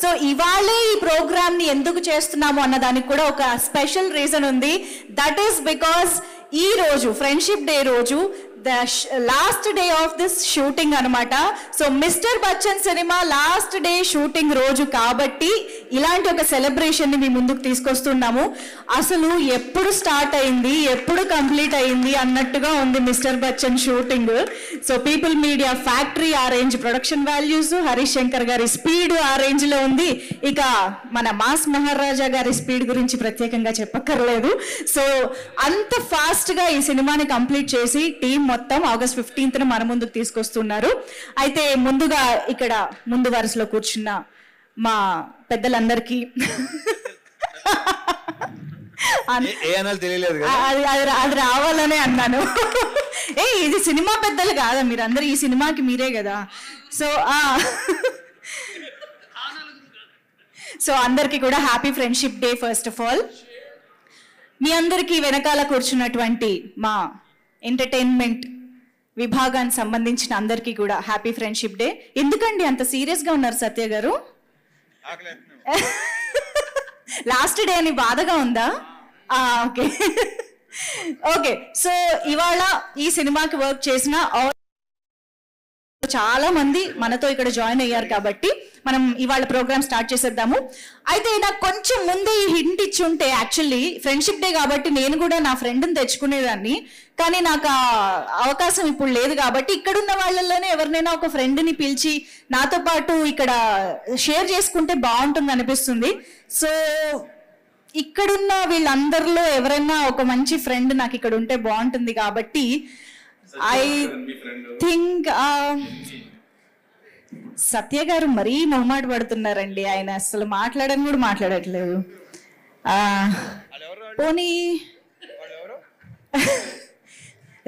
So ఇవాళే ఈ programme ని ఎందుకు చేస్తున్నాము అన్న దానికి కూడా ఒక స్పెషల్ రీజన్ ఉంది. దట్ ఈస్ బికాస్ ఈ రోజు ఫ్రెండ్షిప్ డే రోజు the last day of this shooting అనమాట. So mister Bachchan cinema last day shooting రోజు కాబట్టి ఇలాంటి ఒక సెలబ్రేషన్ ని మీ ముందుకు తీసుకొస్తున్నాము. అసలు ఎప్పుడు స్టార్ట్ అయింది, ఎప్పుడు కంప్లీట్ అయింది అన్నట్టుగా ఉంది mister Bachchan shooting. So People Media Factory ఆ range production values, Harish Shankar గారి స్పీడ్ ఆ రేంజ్ లో ఉంది. ఇక మన మాస్ మహారాజా గారి స్పీడ్ గురించి ప్రత్యేకంగా చెప్పక్కర్లేదు. సో అంత ఫాస్ట్ గా ఈ సినిమాని కంప్లీట్ చేసి టీం మొత్తం ఆగస్ట్ 15th మన ముందుకు తీసుకొస్తున్నారు. అయితే ముందుగా ఇక్కడ ముందు వరుసలో కూర్చున్న మా పెద్దలందరికీ అది రావాలనే అన్నాను. ఇది సినిమా పెద్దలు కాదా, మీరందరూ ఈ సినిమాకి మీరే కదా. సో అందరికీ కూడా happy friendship day. First of all మీ అందరికీ వెనకాల కూర్చున్నటువంటి మా ఎంటర్టైన్మెంట్ విభాగానికి సంబంధించిన అందరికీ కూడా హ్యాపీ ఫ్రెండ్షిప్ డే. ఎందుకండి అంత సీరియస్గా ఉన్నారు సత్య గారు? లాస్ట్ డే అని బాధగా ఉందా? Okay okay. సో ఇవాళ ఈ సినిమాకి వర్క్ చేసిన చాలా మంది మనతో ఇక్కడ జాయిన్ అయ్యారు కాబట్టి మనం ఇవాళ ప్రోగ్రామ్ స్టార్ట్ చేసేద్దాము. అయితే నాకు కొంచెం ముందే ఈ హింట్ ఇచ్చి ఉంటే యాక్చువల్లీ ఫ్రెండ్షిప్ డే కాబట్టి నేను కూడా నా ఫ్రెండ్ని తెచ్చుకునేదాన్ని. కానీ నాకు ఆ అవకాశం ఇప్పుడు లేదు కాబట్టి ఇక్కడున్న వాళ్ళల్లోనే ఎవరినైనా ఒక ఫ్రెండ్ని పిలిచి నాతో పాటు ఇక్కడ షేర్ చేసుకుంటే బాగుంటుంది అనిపిస్తుంది. సో ఇక్కడున్న వీళ్ళందరిలో ఎవరైనా ఒక మంచి ఫ్రెండ్ నాకు ఇక్కడ ఉంటే బాగుంటుంది కాబట్టి ఐ థింక్ సత్య గారు మరీ మొహమాట పడుతున్నారండి. ఆయన అసలు మాట్లాడని కూడా మాట్లాడట్లేదు. పోనీ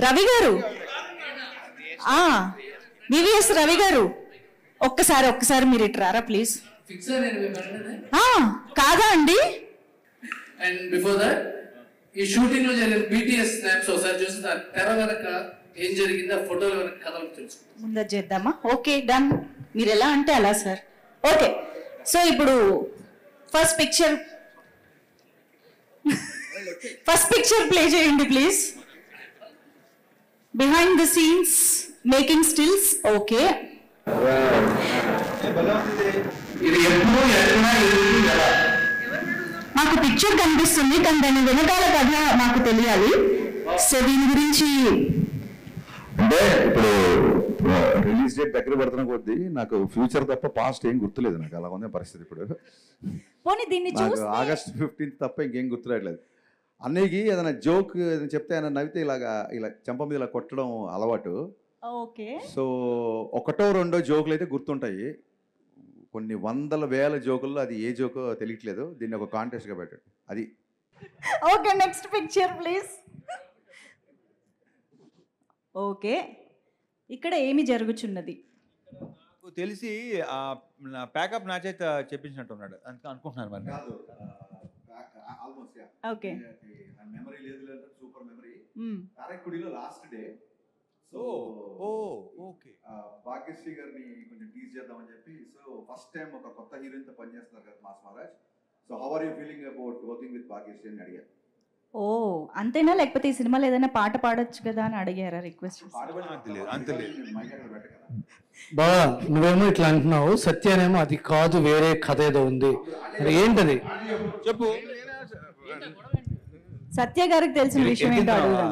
రవి గారు, వివిఎస్ రవి గారు, ఒక్కసారి మీరు ఇటు రారా ప్లీజ్. కాదా అండి? అండ్ బిఫోర్ దట్ ఈ షూటింగ్ లో జరిగిన BTS స్నాప్స్ ఒకసారి చూసి తెర వెనక ఏం జరిగిందో ఫోటోల వెనక కథలు తెలుసుకుంటాం. ముందు చేద్దామా? Okay done. మీరు ఎలా అంటే అలా సార్. ఓకే సో ఇప్పుడు ఫస్ట్ పిక్చర్ ప్లే చేయండి please. Behind the scenes making stills. Okay మాకు పిక్చర్ కనిపిస్తుంది కానీ దాని వెనకాల కథ మాకు తెలియాలి. సో దీని గురించి అంటే ఇప్పుడు రిలీజ్ డేట్ దగ్గర పడుతున్న కొద్దీ నాకు ఫ్యూచర్ తప్ప పాస్ట్ ఏం గుర్తులేదు. నాకు అలా ఉంది పరిస్థితి. ఇప్పుడు నాకు ఆగస్ట్ 15th తప్ప ఇంకేం గుర్తురాట్లేదు. అన్నయ్యకి ఏదైనా జోక్ ఏదైనా చెప్తే ఆయన నవ్వితే ఇలా చెంప మీద ఇలా కొట్టడం అలవాటు. సో ఒకటో రెండో జోకులు అయితే గుర్తుంటాయి. కొన్ని వందల వేల జోకుల్లో అది ఏ జోకో తెలియట్లేదు. దీన్ని ఒక కాంటెస్ట్గా పెట్టాడు అది. Okay next picture please. Okay ఇక్కడ ఏమి జరుగుచున్నది? తెలిసి ప్యాకప్ నా చేత చెప్పించినట్టున్నాడు అనుకుంటున్నాను. మరి ఓకే మెమరీ లేదు, సూపర్ మెమరీ. కారైక్కుడిలో last day. So okay Bhagyashri గారిని కొంచెం టీజ్ చేద్దామని చెప్పి. సో ఫస్ట్ టైం ఒక కొత్త హీరోయిన్ తో పనిచేస్తున్నారు కదా mass Maharaj. So how are you feeling about working with Bhagyashree అని అడిగారు. అంతేనా, లేకపోతే ఈ సినిమాలో ఏదైనా పాట పాడొచ్చు కదా అని అడిగారా రిక్వెస్ట్? బాగా నువ్వేమో ఇట్లా అంటున్నావు, సత్యానేమో అది కాదు వేరే కథ ఏదో ఉంది. మరి ఏంటది చెప్పు. సత్య గారికి తెలిసిన విషయం ఏంటో అడుగుదాం.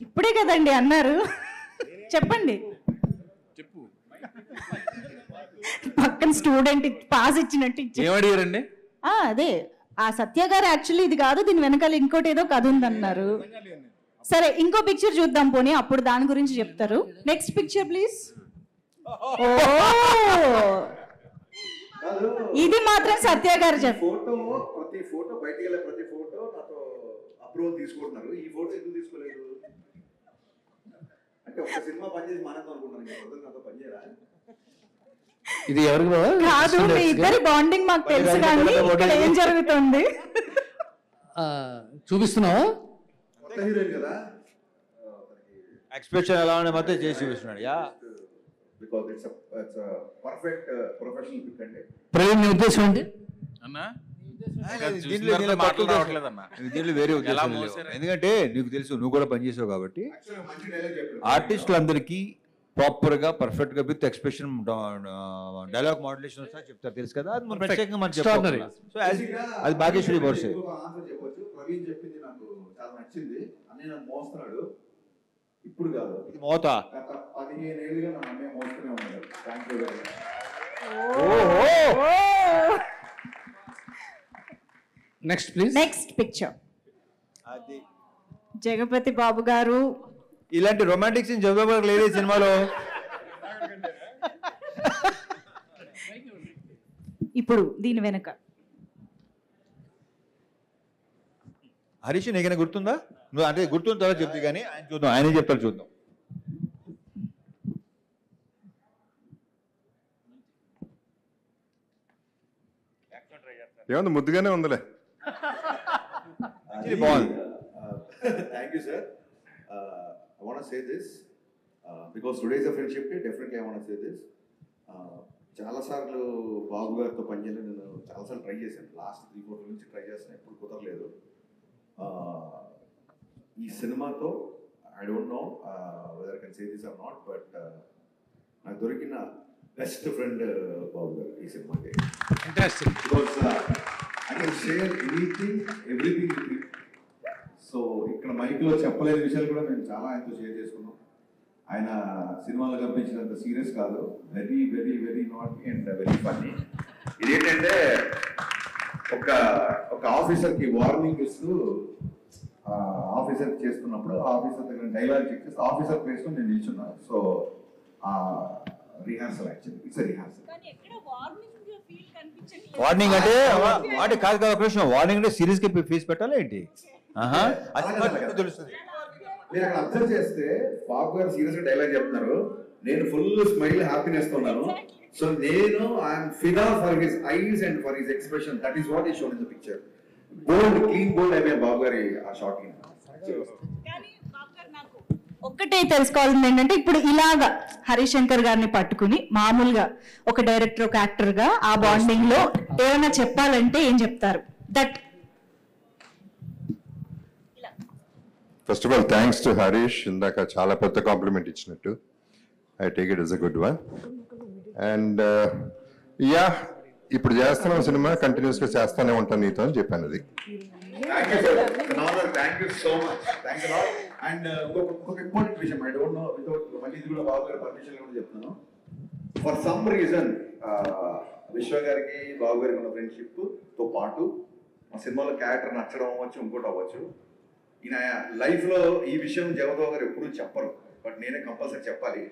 ఇప్పుడే కదండి అన్నారు, చెప్పండి. పక్కన స్టూడెంట్ పాస్ ఇచ్చినట్టు ఏమడిగారండి? అదే ఆ సత్య గారు యాక్చువల్లీ ఇది కాదు, దీని వెనకాల ఇంకోటి ఏదో కథ ఉందన్నారు. సరే ఇంకో పిక్చర్ చూద్దాం పోనీ, అప్పుడు దాని గురించి చెప్తారు. Next picture please. ఇది మాత్రం సత్య గారు ఫోటో ప్రతి ఫోటో బయటికి వెళ్ళే ప్రతి ఫోటో నాతో అప్రూవల్ తీసుకుంటున్నారు. ఈ ఫోటో ఎందుకు తీసుకోలేదు అంటే ఒక సినిమా పనిచేసి మానేద్దాం అనుకుంటున్నాను. నాతో పనిచేయరా? ఇది ఎవరికి కాదు, మీ ఇద్దరి బాండింగ్ మాకు తెలుసు కానీ ఇక్కడ ఏం జరుగుతుంది చూపిస్తున్నావా? కొత్త హీరోయిన్ కదా, ఎక్స్ప్రెషన్ ఎలా ఉండే మొత్తం చేసి చూపిస్తున్నాడు. Yeah because it's perfect professional pick అండి. ప్రవీణ్ నీ ఉద్దేశం ఏంటి అన్నా దీంట్లో మాటలు రావట్లేదన్నా. దీంట్లో వేరే ఎలా ఉద్దేశం లేదు. మోసారు? ఎందుకంటే నీకు తెలుసు, నువ్వు కూడా పనిచేసావు కాబట్టి మంచి డైలాగ్ చెప్పారు. ఆర్టిస్టులందరికీ ప్రాపర్గా పర్ఫెక్ట్గా విత్ ఎక్స్ప్రెషన్ డైలాగ్ మాడ్యులేషన్ వస్తా చెప్తారు, తెలుసు కదా. అది మనం ప్రత్యేకంగా మనం Extraordinary. సో అది భాగ్యశ్రీ బోర్సే. ఆన్సర్ చెప్పొచ్చు. ప్రవీణ్ చెప్పింది నాకు చాలా నచ్చింది. అన్నీ నన్ను మోస్తున్నాడు. ఇప్పుడు కాదు, ఇది మోత. గత 15 ఏళ్ళుగా నన్ను అమ్మే మోస్తూనే ఉన్నాడు. Thank you very much. Next please. Next picture అది జగపతి బాబు గారు. ఇలాంటి రొమాంటిక్ సీన్ జగబాబు లేదు ఈ సినిమాలో. ఇప్పుడు దీని వెనక హరీష్ నీకైనా గుర్తుందా? నువ్వు అంటే గుర్తున్న తర్వాత చెప్తే కానీ ఆయన చూద్దాం, ఆయనే చెప్తారు చూద్దాం. ఏముంది, ముద్దుగానే ఉందిలే. బాగుంది. Thank you, sir. I want to say this because today is a friendship day. Definitely, I want to say this. చాలా సార్లు బాబు గారితో పనిచేయాలని నేను చాలాసార్లు ట్రై చేశాను. లాస్ట్ 3-4 నుంచి ట్రై చేస్తాను, ఎప్పుడు కుదరలేదు. ఈ సినిమాతో I don't know whether I can say this or not, but నాకు దొరికిన బెస్ట్ ఫ్రెండ్ బాబు గారు ఈ సినిమాకి. Interesting. Because I can share everything with you. So ఇక్కడ మైక్లో చెప్పలేని విషయాలు కూడా మేము చాలా ఆయనతో షేర్ చేసుకున్నాం. ఆయన సినిమాలో కనిపించినంత సీరియస్ కాదు, very very very naughty and very funny. ఇదేంటంటే ఒక ఆఫీసర్కి వార్నింగ్ ఇస్తూ ఆఫీసర్ చేస్తున్నప్పుడు ఆఫీసర్ దగ్గర డైలాగ్ చెక్ చేస్తే ఆఫీసర్ ప్లేస్లో నేను నిల్చున్నాను. So rehearsal, actually it's rehearsal. Warning అంటే వాటి కాదు కదా ప్రశ్న. వార్నింగ్ అంటే సీరియస్ గా ఫీజు పెట్టాలి ఏంటి? అది తెలుస్తుంది. మీరు అక్కడ అబ్జర్వ్ చేస్తే బాబు గారు సీరియస్ గా డైలాగ్ చెప్తున్నారు, నేను ఫుల్ స్మైల్ హ్యాపీనెస్ ఉన్నాను. సో నేను ఐఎమ్ ఫిదా for his eyes and for his expression. That is what is shown in the picture. Bold, clean bold అయిపోయాయి బాబు గారి ఆ షాట్. ఒక్కటే తెలుసుకోవాల్సింది ఏంటంటే, ఇప్పుడు ఇలాగా హరిశంకర్ గారిని పట్టుకుని మామూలుగా ఒక డైరెక్టర్, ఒక యాక్టర్ గా ఆ బాండింగ్ లో ఏమైనా చెప్పాలంటే ఏం చెప్తారు? That first of all thanks to Harish, ఇందాక చాలా పెద్ద కాంప్లిమెంట్ ఇచ్చినట్టు. I take it is a good one. And yeah, ఇప్పుడు చేస్తున్న సినిమా కంటిన్యూస్ గా చేస్తానే ఉంటాను నీతో అని చెప్పాను. అది thank you so much. Thank you lot. And ఇంకొక ఇంపార్టెంట్ విషయం, ఐ డోంట్ నో వితౌట్ మళ్ళీ ఇది కూడా బాబు గారి పర్మిషన్ కూడా చెప్తున్నాను. ఫర్ సమ్ రీజన్ విశ్వ గారికి బాబు గారికి ఉన్న ఫ్రెండ్షిప్ తో పాటు మా సినిమాలో క్యారెక్టర్ నచ్చడం అవ్వచ్చు, ఇంకోటి అవ్వచ్చు. ఈయన లైఫ్ లో ఈ విషయం జగబాబు గారు ఎప్పుడూ చెప్పరు, బట్ నేనే కంపల్సరీ చెప్పాలి.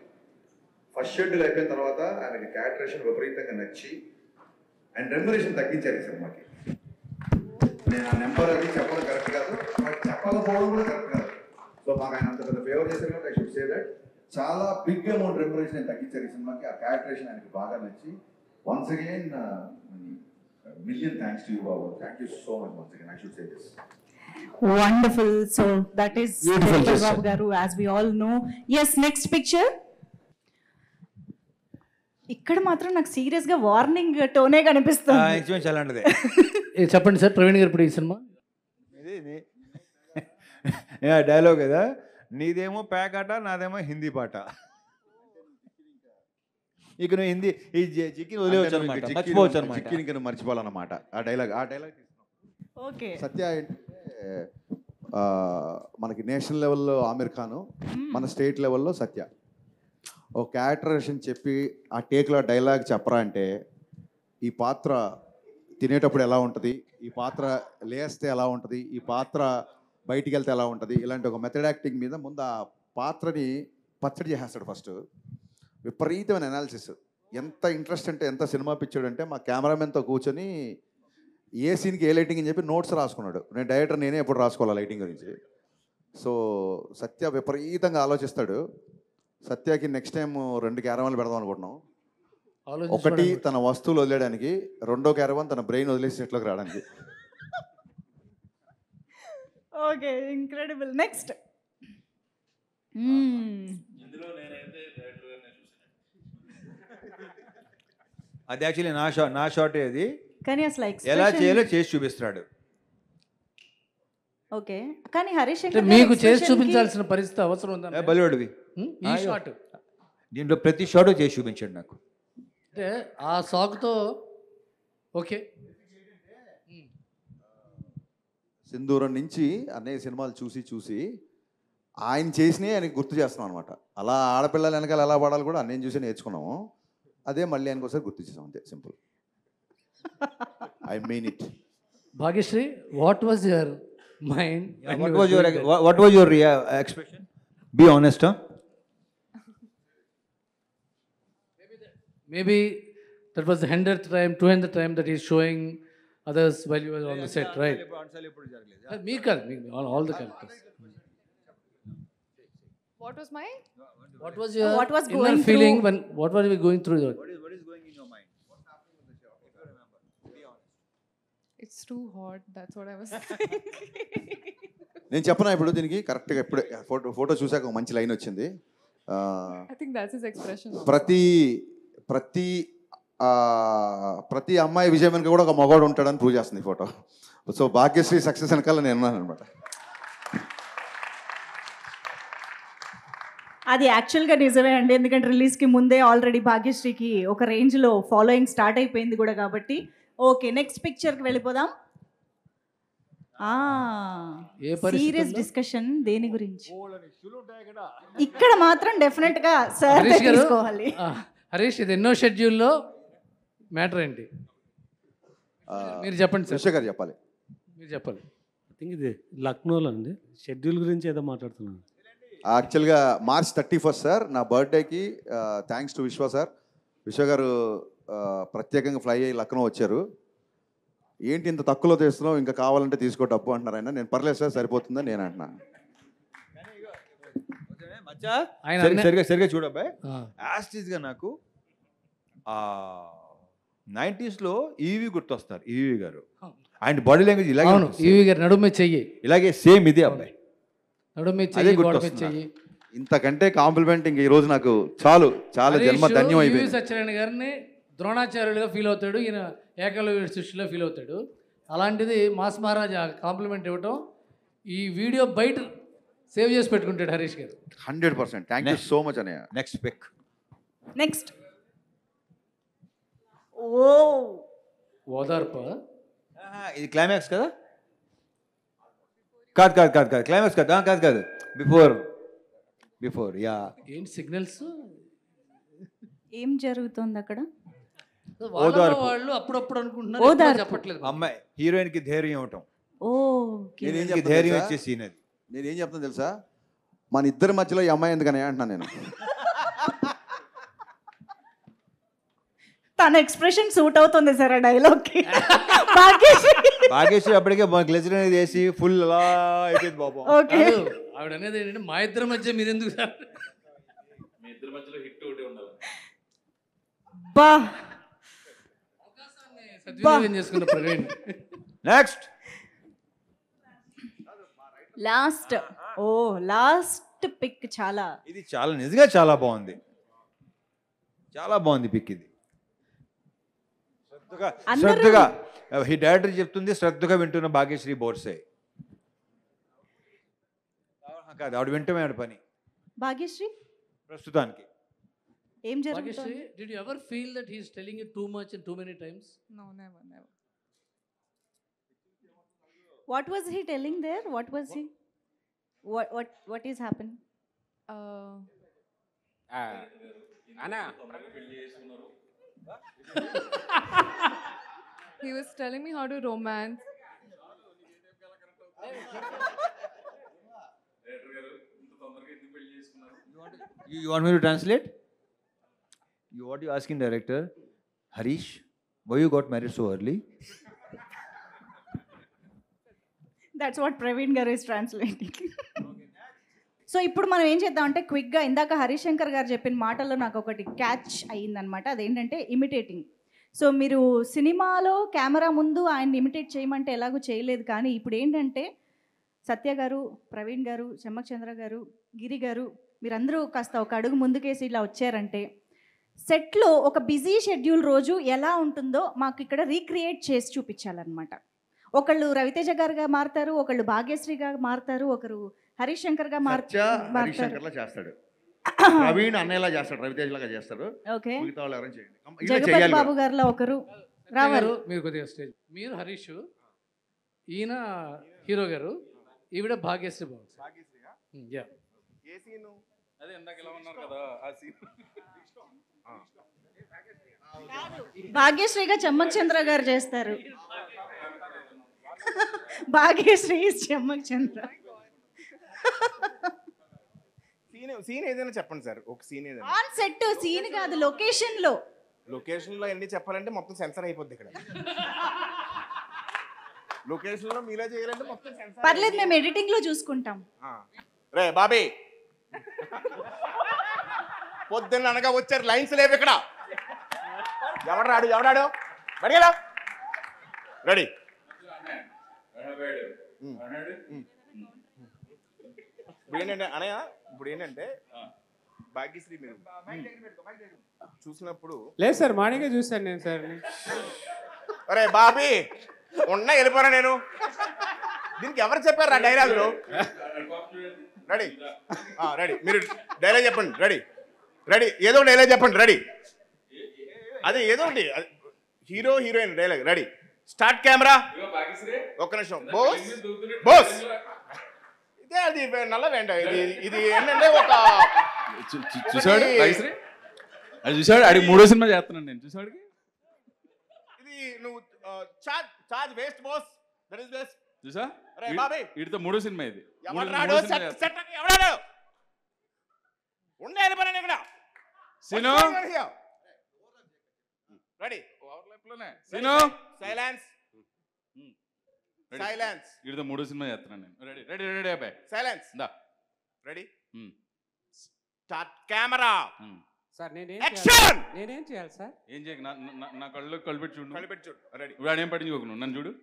ఫస్ట్ షెడ్యూల్ అయిపోయిన తర్వాత ఆయనకి క్యారెక్టరేషన్ విపరీతంగా నచ్చి అండ్ రెమ్యునరేషన్ తగ్గించారు ఈ సినిమాకి. నేను ఆ నెంబర్ అది చెప్పడం కరెక్ట్ కాదు, బట్ చెప్పకపోవడం కూడా కరెక్ట్ కాదు. సో మాకు ఆయన అంత పెద్ద ఫేవర్ చేశారు కాబట్టి ఐ షుడ్ సే దట్ చాలా బిగ్ అమౌంట్ రెమ్యునరేషన్ ఆయన తగ్గించారు ఈ సినిమాకి. ఆ క్యారెక్టరేషన్ ఆయనకి బాగా నచ్చి once again million thanks to you Babu. Thank you so much once again. I should say this. Wonderful. So that is Beautiful Jagpati gesture. Babu garu, as we all know. Yes, next picture. ఇక్కడ మాత్రం నాకు serious గా warning టోనే కనిపిస్తుంది. అలాంటిదే. చెప్పండి sir, Praveen గారు ఇప్పుడు ఈ సినిమా డైలాగ్ కదా, నీదేమో ప్యాకాట, నాదేమో హిందీ పాట. ఇక నువ్వు హిందీ ఈ చిక్కిని వదిలేవచ్చు అనమాట, మర్చిపోవచ్చు అనమాట. చిక్కిని మర్చిపోవాలన్నమాట ఆ డైలాగ్. ఓకే. సత్య ఏంటంటే మనకి నేషనల్ లెవెల్లో ఆమిర్ ఖాన్, మన స్టేట్ లెవెల్లో సత్య. ఒక క్యారెక్టరేషన్ చెప్పి ఆ టేక్లో డైలాగ్ చెప్పరా అంటే, ఈ పాత్ర తినేటప్పుడు ఎలా ఉంటుంది, ఈ పాత్ర లేస్తే ఎలా ఉంటుంది, ఈ పాత్ర బయటికి వెళ్తే ఎలా ఉంటుంది, ఇలాంటి ఒక మెథడ్ యాక్టింగ్ మీద ముందు ఆ పాత్రని పచ్చడి చేసేస్తాడు ఫస్ట్. విపరీతమైన అనాలిసిస్. ఎంత ఇంట్రెస్ట్ అంటే, ఎంత సినిమా పిచ్చాడు అంటే, మా కెమెరామెన్తో కూర్చొని ఏ సీన్కి ఏ లైటింగ్ అని చెప్పి నోట్స్ రాసుకున్నాడు. నేను డైరెక్టర్ నేనే ఎప్పుడు రాసుకోవాలి లైటింగ్ గురించి. సో సత్య విపరీతంగా ఆలోచిస్తాడు. సత్యకి నెక్స్ట్ టైం 2 క్యారవాన్లు పెడదాం అనుకుంటున్నాం. ఒకటి తన వస్తువులు వదిలేయడానికి, రెండో క్యారవాన్ తన బ్రెయిన్ వదిలేసి సెట్లోకి రావడానికి. Okay, incredible. నెక్స్ట్ అది యాక్చువల్లీ నా షాటే అది. కానీ అసలు ఎలా expression- చేయాలో చేసి చూపిస్తున్నాడు. ఓకే, కానీ హరీష్ అంటే శంకర్ మీకు గారి చేసి expression కి- చూపించాల్సిన పరిస్థితి అవసరం ఉందా బలివాడివి. ఈ షాట్? దీంట్లో ప్రతి షాటు చేసి చూపించాడు నాకు. అంటే ఆ సాకుతో ఓకే. సింధూరం నుంచి అన్నయ్య సినిమాలు చూసి చూసి ఆయన చేసినవి ఆయనకి గుర్తు చేస్తున్నాం అనమాట. అలా ఆడపిల్లలు వెనకాల ఎలా పడాలి కూడా అన్నయ్యని చూసి నేర్చుకున్నాము. అదే మళ్ళీ ఆయనకు ఒకసారి గుర్తు చేసాం, అంతే, simple. I mean it. Bhagyashree, what was your mind? What was your expression? Be honest, huh? Maybe that was the 100th time, 200th time that he's showing others while you were on the set, right? Me kaadu, all the characters. What was my? What was your What was inner going feeling through- when, what were we going through? What is going in your mind? It's too hot. That's what I was thinking. నేను చెప్పనా ఇప్పుడు దీనికి కరెక్ట్గా ఇప్పుడే photo చూసాక ఒక మంచి line వచ్చింది. I think that's his expression. ప్రతి అమ్మాయి విజయం వెనుక కూడా ఒక మగవాడు ఉంటాడని ప్రూవ్ చేస్తుంది ఈ ఫోటో. సో భాగ్యశ్రీ సక్సెస్ వెనకాల నేను ఉన్నాను అనమాట. అది యాక్చువల్గా నిజమే అండి, ఎందుకంటే రిలీజ్కి ముందే ఆల్రెడీ భాగ్యశ్రీకి ఒక రేంజ్లో ఫాలోయింగ్ స్టార్ట్ అయిపోయింది కూడా కాబట్టి. ఓకే, నెక్స్ట్ పిక్చర్కి వెళ్ళిపోదాం. ఏ పరిస్థితుల్లో? సీరియస్ డిస్కషన్ దేని గురించి? ఇక్కడ మాత్రం డెఫినెట్గా సార్ హరీష్ గారు, తీసుకోవాలి. హరీష్, ఇది ఎన్నో షెడ్యూల్లో మ్యాటర్ ఏంటి? మీరు చెప్పండి సార్. విశ్వ గారు చెప్పాలి. మీరు చెప్పాలి. ఐ థింక్ ఇది లక్నోలో అండి. షెడ్యూల్ గురించి ఏదో మాట్లాడుతున్నాను. యాక్చువల్గా March 31st సార్, నా బర్త్డేకి థ్యాంక్స్ టు విశ్వ సార్. విశ్వ గారు ప్రత్యేకంగా ఫ్లై అయ్యి లక్నో వచ్చారు. ఏంటి ఇంత తక్కువలో తెస్తున్నావు, ఇంకా కావాలంటే తీసుకో డబ్బు అంటున్నారు ఆయన. నేను పర్లేదు సార్, సరిపోతుందని నేను అంటున్నా. ఆయన సరిగా చూడబ్బాయి. యాస్టీస్గా నాకు 90s ఈవి గుర్తొస్తారు. ఈవి గారు ఆయన బాడీ లాంగ్వేజ్ ఇలాగే అవును, ఈవి గారు నడుమే చెయ్యి ఇలాగే సేమ్ ఇదే అబ్బాయి. నడుమే అదే చెయ్యి, గోడ మీద గుర్తొస్తుంది. చెయ్యి. ఇంతకంటే కాంప్లిమెంట్ ఇంక ఈ రోజు నాకు చాలు, చాలా జన్మ హరీష్ ధన్యం ఈవి అయిపోయింది. సత్యనారాయణ గారిని ద్రోణాచార్యులుగా ఫీల్ అవుతాడు, ఈయన ఏకలవ్య శిష్యులో ఫీల్ అవుతాడు. అలాంటిది మాస్ మహారాజ్ కాంప్లిమెంట్ ఇవ్వటం, ఈ వీడియో బయట సేవ్ చేసి పెట్టుకుంటాడు హరీష్ గారు. 100%. థ్యాంక్ యూ సో మచ్ అన్నయ్య. Next pick. నెక్స్ట్. ఓ ఓదార్ప. ఇది క్లైమాక్స్ కదా? కాదు క్లైమాక్స్ కాదు. Before yeah. ఏంటి సిగ్నల్స్? ఏం జరుగుతుంది అక్కడ? వాళ్ళలో వాళ్ళు అప్పుడప్పుడు అనుకుంటున్నారు, ఓదార్పు. ఎప్పుడో చెప్పట్లేదు. అమ్మాయి హీరోయిన్ కి ధైర్యం ఇవ్వటం. ఓకే, నేనేం హీరోయిన్కి చెప్తాను ధైర్యం తెలుసా? ఇచ్చే సీన్ అది. నేనేం చెప్తాను తెలుసా, మన ఇద్దరి మధ్యలో ఈ అమ్మాయి ఎందుకని అంటున్నాను నేను. తన ఎక్స్ప్రెషన్ సూట్ అవుతుంది సార్ ఆ డైలాగ్కి. భాగ్యశ్రీ అప్పటికే గ్లెజర్ అనేది వేసి ఫుల్ అలా అయిపోయింది బాబు. ఓకే, కాదు, ఆవిడ అనేది ఏంటంటే మా ఇద్దరి మధ్య మీరెందుకు సార్? బా సద్వినియోగం చేసుకున్న ప్రవీణ్. నెక్స్ట్ లాస్ట్ పిక్ చాలా ఇది చాలా నిజంగా చాలా బాగుంది. చాలా బాగుంది పిక్ ఇది. శ్రద్ధగా ఈ డైరెక్టర్ చెప్తుంది, శ్రద్ధగా వింటున్న భాగ్యశ్రీ బోర్సే కాదు, ఆవిడ వింటమే ఆవిడ పని భాగ్యశ్రీ. ప్రస్తుతానికి. ఏం Bhagyashree, జరుగుతుంది? did you ever feel that he is telling you too much and too many times? No, never. What was he telling there? What was he? What is happening? He was telling me how to romance. You want me to translate? What you asking director? Harish, why you got married so early? That's what Praveen garu is translating. So ఇప్పుడు మనం ఏం చేద్దామంటే క్విక్గా, ఇందాక హరీష్ శంకర్ గారు చెప్పిన మాటల్లో నాకు ఒకటి క్యాచ్ అయ్యిందనమాట. అదేంటంటే ఇమిటేటింగ్. సో మీరు సినిమాలో కెమెరా ముందు ఆయన్ని ఇమిటేట్ చేయమంటే ఎలాగో చేయలేదు, కానీ ఇప్పుడు ఏంటంటే సత్య గారు, ప్రవీణ్ గారు, చెమ్మక్ చంద్ర గారు, గిరి గారు మీరందరూ కాస్త ఒక అడుగు ముందుకేసి ఇలా వచ్చారంటే, సెట్లో ఒక బిజీ షెడ్యూల్ రోజు ఎలా ఉంటుందో మాకు ఇక్కడ రీక్రియేట్ చేసి చూపించాలన్నమాట. ఒకళ్ళు రవితేజ గారుగా మారుతారు, ఒకళ్ళు భాగ్యశ్రీగా మారుతారు, ఒకరు హరీష్ శంకర్గా హరీష్ శంకర్లా చేస్తాడు, ప్రవీణ్ అన్నయ్యలా చేస్తాడు, రవితేజ్ లాగా చేస్తాడు. ఓకే, మిగతా వాళ్ళు ఎవరైనా చేయండి. జగపతి బాబు గారిలో ఒకరు రావాలి. మీరు కొద్దిగా స్టేజ్, మీరు హరీష్, ఈయన హీరో గారు, ఈవిడ భాగ్యశ్రీ బాబు. యా, అదే ఇందాక ఇలా ఉన్నారు కదా ఆ సీన్. భాగ్యశ్రీగా చెమ్మక్ చంద్ర గారు చేస్తారు. భాగ్యశ్రీ చెమ్మక్ చంద్ర. సీన్ ఏదైనా చెప్పండి సార్, ఒక సీన్ ఏదైనా. ఆన్ సెట్ సీన్ కాదు, లొకేషన్ లో. లొకేషన్ లో ఎన్ని చెప్పాలంటే మొత్తం సెన్సర్ అయిపోద్ది ఇక్కడ. లొకేషన్ లో మీలా చేయాలంటే మొత్తం సెన్సర్. పర్లేదు, మేము ఎడిటింగ్ లో చూసుకుంటాం. రే బాబీ, పొద్దున్న అనగా వచ్చారు, లైన్స్ లేవు ఇక్కడ. ఎవడాడు బడిగలా రెడీ. ఇప్పుడు ఏంటంటే అనయ్య, ఇప్పుడు ఏంటంటే భాగ్యశ్రీ మీరు చూసినప్పుడు. లేదు సార్, మార్నింగే చూసాను నేను సార్. అరే బాబీ ఉన్నా వెళ్ళిపోరా నేను. దీనికి ఎవరు చెప్పారు ఆ డైలాగులు? రెడీ రెడీ, మీరు డైలాగ్ చెప్పండి. రెడీ ఏదో డైలాగ్ చెప్పండి. రెడీ, అదే ఏదో ఒకటి, hero heroine dialogue. Ready, start camera. ఒక్క నిమిషం. బోస్ ఇదే, అది నల్లవేంట. ఇది ఏంటంటే ఒక చూసాడు అది చూసాడు, అడిగి 3వ సినిమా చేస్తున్నాను నేను. చూసాడు ఇది నువ్వు charge waste boss, that is waste. చూసా అరే బాబీ, వీటితో 3వ సినిమా ఇది. ఎవడాడు ఉండే వెళ్ళిపోయాను ఇక్కడ. Scene ready, scene silence. వీటితో 3వ సినిమా చేస్తున్నాను నేను. రెడీ అబ్బాయి, సైలెన్స్. దా రెడీ, స్టార్ట్ కెమెరా. సార్ నేనేం చేయాలి సార్? ఏం చేయకు, నా కళ్ళు పెట్టి చూడు. చూడు. రెడీ, ఇప్పుడు ఏం పట్టించుకోకు, నన్ను చూడు.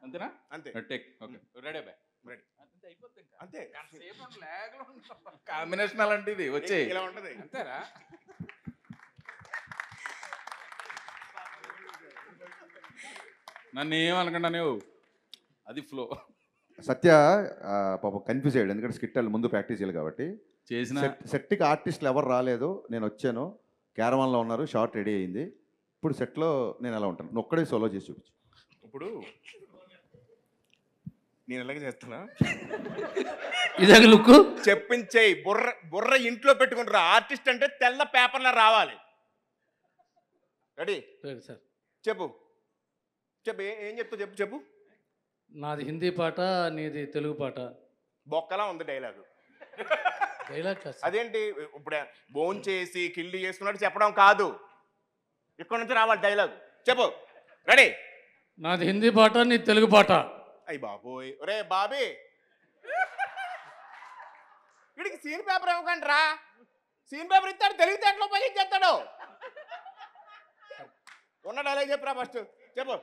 అంతేనా? అంతే. టేక్. ఓకే, రెడీ అబ్బాయి. రెడీ, అంతే. కాంబినేషన్ అలాంటిది వచ్చే ఇలా ఉంటది. అంతేరా? నన్ను ఏమనుకుంటా నువ్వు, అది ఫ్లో. సత్య పాపం కన్ఫ్యూజ్ అయ్యాడు, ఎందుకంటే స్కిట్ ముందు ప్రాక్టీస్ చేయాలి కాబట్టి. చేసిన సెట్కి ఆర్టిస్టులు ఎవరు రాలేదు, నేను వచ్చాను, క్యారవాన్లో ఉన్నారు, షార్ట్ రెడీ అయింది. ఇప్పుడు సెట్లో నేను ఎలా ఉంటాను, నువ్వు ఒక్కడే సోలో చేసి చూపించు. ఇప్పుడు నేను ఎలాగ చేస్తున్నా, ఇదే లుక్ చెప్పించేయి. బుర్ర ఇంట్లో పెట్టుకుంటారు. ఆర్టిస్ట్ అంటే తెల్ల పేపర్లో రావాలి. రెడీ, సార్ చెప్పు. ఏం చెప్తావు చెప్పు. నాది హిందీ పాట, నీది తెలుగు పాట. బొక్కలా ఉంది డైలాగు. డైలాగ్ అదేంటి, ఇప్పుడు బోన్ చేసి కిల్లి చేసుకున్నట్టు చెప్పడం కాదు, ఇక్కడ నుంచి రావాలి డైలాగ్. చెప్పు. రెడీ, నాది హిందీ పాట, నీది తెలుగు పాట. అయ్యి బాబోయ్, ఒరే బాబీ, వీడికి సీన్ పేపర్ ఇవ్వకండి రా. సీన్ పేపర్ ఇస్తాడు, తెలివితేటలో ఉపయోగించేస్తాడు. ఉన్న డైలాగ్ చెప్పురా ఫస్ట్. చెప్పు.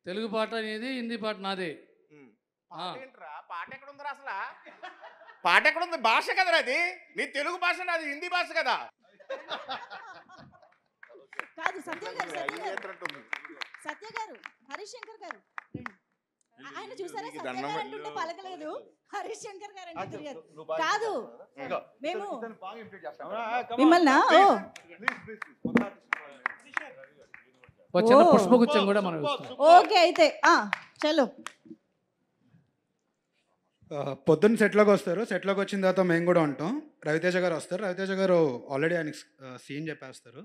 తెలుగు పాట నీది, హిందీ పాట నాది. ఏంట్రా పాట ఎక్కడ ఉందిరా అసలు? పాట ఎక్కడ ఉంది? భాష కదరా అది. నీ తెలుగు భాష, నాది హిందీ భాష కదా. కాదు సత్య గారు, హరీష్ శంకర్ గారు ఆయన చూసారా? సత్య గారు అంటుంటే పలకలేదు, హరీష్ శంకర్ గారు అంటే తిరిగారు. కాదు మేము మిమ్మల్ని చిన్న పుష్పగుచ్చం కూడా మనం ఓకే అయితే చలో. పొద్దున్న సెట్లోకి వస్తారు, సెట్లోకి వచ్చిన తర్వాత మేము కూడా ఉంటాం. రవితేజ గారు వస్తారు, రవితేజ గారు ఆల్రెడీ ఆయనకి సీన్ చెప్పేస్తారు.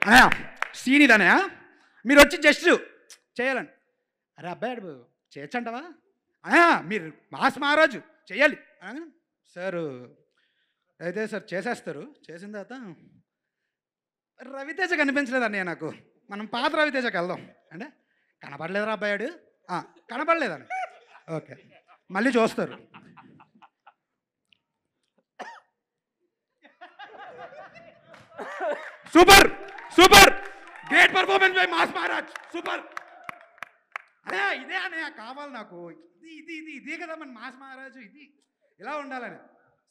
అన్నయ్య సీన్ ఇదనయా, మీరు వచ్చి జస్ట్ చేయాలండి. అరే అబ్బాయి చేయొచ్చంటవా అన్నయ్య, మీరు మాస్ మహారాజు చెయ్యాలి సార్. అయితే సార్ చేసేస్తారు. చేసిన తర్వాత రవితేజ కనిపించలేదు అన్నయ్య నాకు. మనం పాత రవితేజకి వెళ్దాం అంటే, కనపడలేదురా అబ్బాయాడు, కనపడలేదని. ఓకే, మళ్ళీ చూస్తారు. Super super great performance by mass Maharaj, super. అదే ఇదే అనే కావాలి నాకు, ఇదే కదా మన మాస్ మహారాజు, ఇది ఇలా ఉండాలని.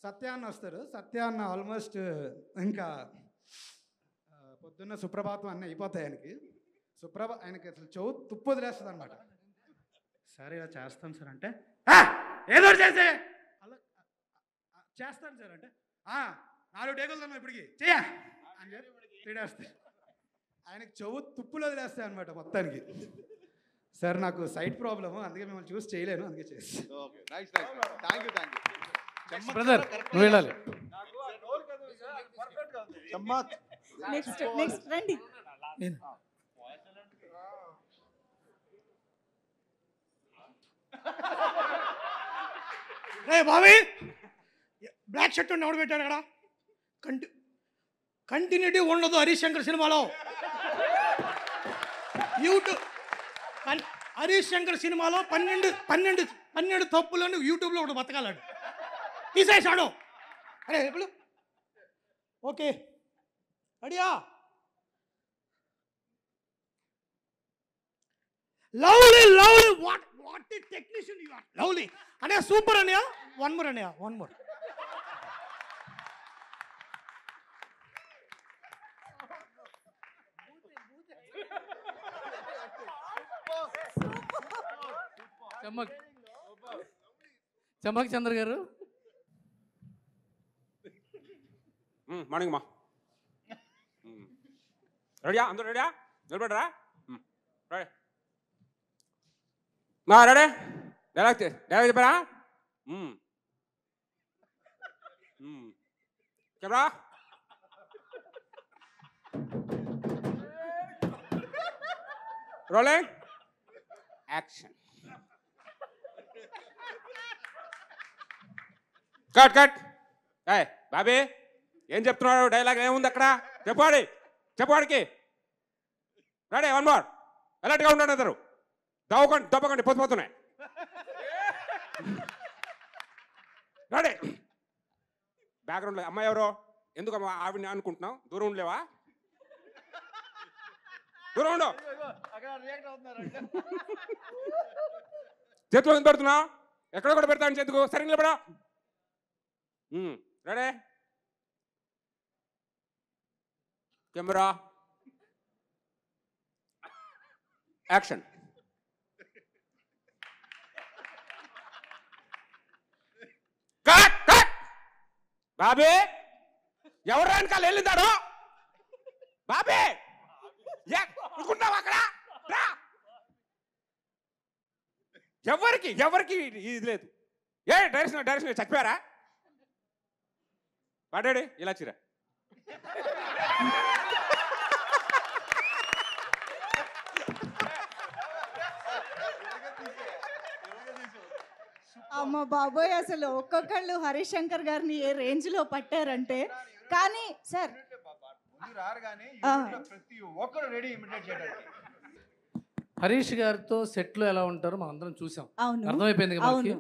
సత్యాన్న వస్తారు, సత్యాన్న ఆల్మోస్ట్ ఇంకా పొద్దున్న సుప్రభాతం అన్నీ అయిపోతాయి ఆయనకి. ఆయనకి అసలు చెవు తుప్పు వదిలేస్తుంది అనమాట. సరే ఇలా చేస్తాను సార్ అంటే, ఏదో చేసే అలా చేస్తాను సార్ అంటే, 4 టేకులు తను ఇప్పటికి చెయ్య అని చెప్పి తిడేస్తాయి. ఆయనకి చెవు తుప్పులు వదిలేస్తాయి అనమాట మొత్తానికి. సార్ నాకు సైట్ ప్రాబ్లము, అందుకే మిమ్మల్ని చూసి చేయలేను, అందుకే చేస్తాను. బ్రదర్ నువ్వు వెళ్ళాలి. నెక్స్ట్ రండి. రే బాబీ, బ్లాక్ షర్ట్ ఎవడు పెట్టాడు అక్కడ? కంటిన్యూటీ ఉండదు హరీష్ శంకర్ సినిమాలో. యూట్యూబ్ హరీష్ శంకర్ సినిమాలో 12 తప్పులను యూట్యూబ్లో ఒకటి బతకాలాడు, తీసేసాడు. అరే ఎప్పుడు ఓకే అడియా lovely lovely what technician you are. Lovely అనే సూపర్ అనియా. వన్ మోర్ అనియా, వన్ మోర్. చమ్మక్ చంద్ర గారు. మార్నింగ్ మా రెడీయా? అందరూ రెడీయా? నిలబడరా. రెడీ మా రెడీ. డైలాగ్ చెప్పారా? Camera rolling action. Cut cut. Bobby ఏం చెప్తున్నాడు? డైలాగ్ ఏముంది అక్కడ? చెప్పాడికి. Ready, one more. అలర్ట్గా ఉండండి అందరు. దవ్వకండి పొద్దుపోతున్నాయి. రెడీ. బ్యాక్గ్రౌండ్లో అమ్మాయి ఎవరో? ఎందుకు అమ్మా ఆవిడని అనుకుంటున్నావు? దూరం ఉండలేవా? దూరం ఉండు. చేతిలో ఎంత పెడుతున్నావు? ఎక్కడ కూడా పెడతాను చేతుకు. సరే నిలబడా. Ready, camera action. Cut cut. Bobby ఎవరు వెనకాల వెళ్ళిందాడు? బాబీ అనుకుంటావు అక్కడ? ఎవరికి ఇది లేదు. డైరెక్షన్ చచ్చిపోయారా? పడాడు ఇలా చిరా. అమ్మ బాబోయ్, అసలు ఒక్కొక్కళ్ళు హరీష్ శంకర్ గారిని ఏ రేంజ్ లో పట్టారంటే. కానీ సార్ హరీష్ గారితో సెట్లో ఎలా ఉంటారో మనం అందరం చూసాం, అర్థమైపోయింది కదా మనకి.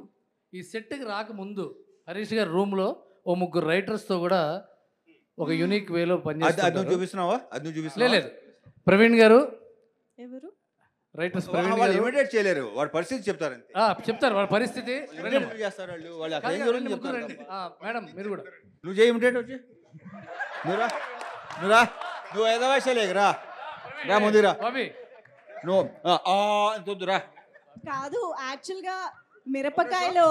ఈ సెట్కి రాకముందు హరీష్ గారి రూమ్లో ఓ 3 రైటర్స్తో కూడా ఒక యూనిక్ వేలో పనిచేస్తున్నారు. లేదు ప్రవీణ్ గారు ఎవరు రైటర్స్? వాళ్ళు ఇమిడియేట్ చేయలేరు, వాడి పరిస్థితి చెప్తారు. చెప్తారు వాళ్ళ పరిస్థితి. మేడం మీరు కూడా నువ్వు చేయి ఇమిడియేట్ వచ్చి. నువ్వు ఏదో వయసులేకరా రా ముందురా. నువ్వు రా. కాదు, యాక్చువల్ గా మిరపకాయలో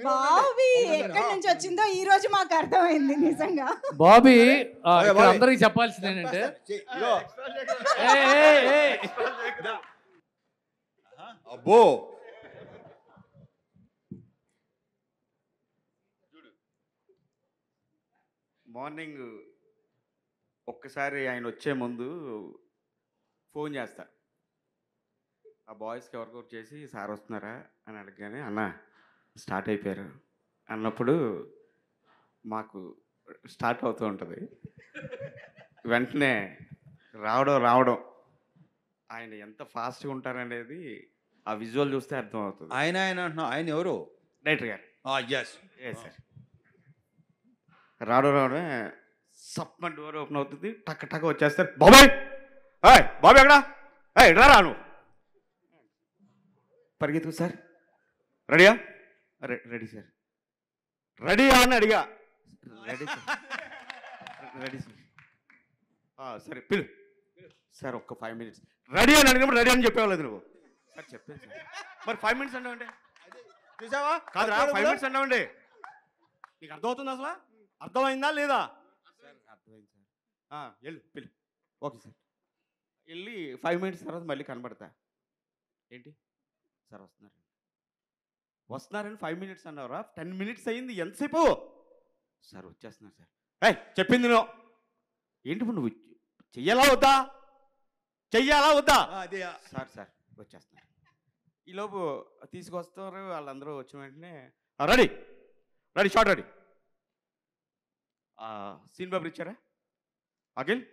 బాబీ ఎక్కడి నుంచి వచ్చిందో ఈ రోజు మాకు అర్థమైంది నిజంగా. బాబీ అందరికి చెప్పాల్సింది ఏంటంటే, అబ్బో మార్నింగ్ ఒక్కసారి ఆయన వచ్చే ముందు ఫోన్ చేస్తా, ఆ బాయ్స్కి ఎవరికొకటి చేసి సార్ వస్తున్నారా అని అడగగానే అన్న స్టార్ట్ అయిపోయారు అన్నప్పుడు మాకు స్టార్ట్ అవుతూ ఉంటుంది. వెంటనే రావడం ఆయన ఎంత ఫాస్ట్గా ఉంటారనేది ఆ విజువల్ చూస్తే అర్థం అవుతుంది. ఆయన అంటున్నావు, ఆయన ఎవరు? డైరెక్టర్ గారు. Yes sir. రావడమే సప్మ డోర్ ఓపెన్ అవుతుంది, టక్ టక్ వచ్చేస్తారు. బాబాయ్ బాబు ఎక్కడా ఎట్లా రాను పరిగెత్తు సార్ రెడీయా రెడీ సార్ రెడీయా అని అడిగా రెడీ సార్ రెడీ సార్ సరే పిలు సార్ ఒక్క 5 minutes రెడీ అని అడిగినప్పుడు రెడీ అని చెప్పేవాళ్ళు నువ్వు సార్ చెప్పాను సార్ మరి 5 minutes అన్నావండి చూసావా కాదురా 5 minutes అన్నావండి నీకు అర్థమవుతుంది అసలు అర్థమైందా లేదా సార్ అర్థమైంది సార్ వెళ్ళు పిలు ఓకే సార్ వెళ్ళి 5 minutes తర్వాత మళ్ళీ కనబడతా ఏంటి సార్ వస్తున్నారని 5 minutes అన్నారా 10 minutes అయింది ఎంతసేపు సార్ వచ్చేస్తున్నారు సార్ చెప్పింది నువ్వు ఏంటి ఇప్పుడు నువ్వు చెయ్యాలా వద్దా అదే సార్ వచ్చేస్తున్నారు ఈలోపు తీసుకొస్తారు వాళ్ళందరూ వచ్చిన వెంటనే రెడీ షార్ట్ రెడీ సీన్ బాబు ఇచ్చారా అఖిల్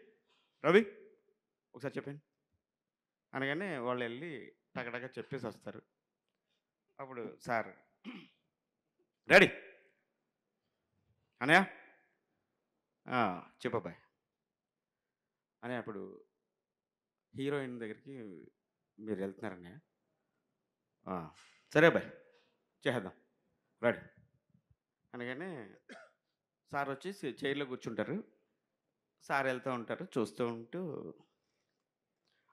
రవి ఒకసారి చెప్పండి అనగానే వాళ్ళు వెళ్ళి టగటగా చెప్పేసి వస్తారు అప్పుడు సార్ రెడీ అనయా చెప్పబాయ్ అని అప్పుడు హీరోయిన్ దగ్గరికి మీరు వెళ్తున్నారన్నయ్య సరే బాయ్ చేద్దాం రెడీ అనగానే సార్ వచ్చి చైర్లో కూర్చుంటారు సార్ వెళ్తూ ఉంటారు చూస్తూ ఉంటూ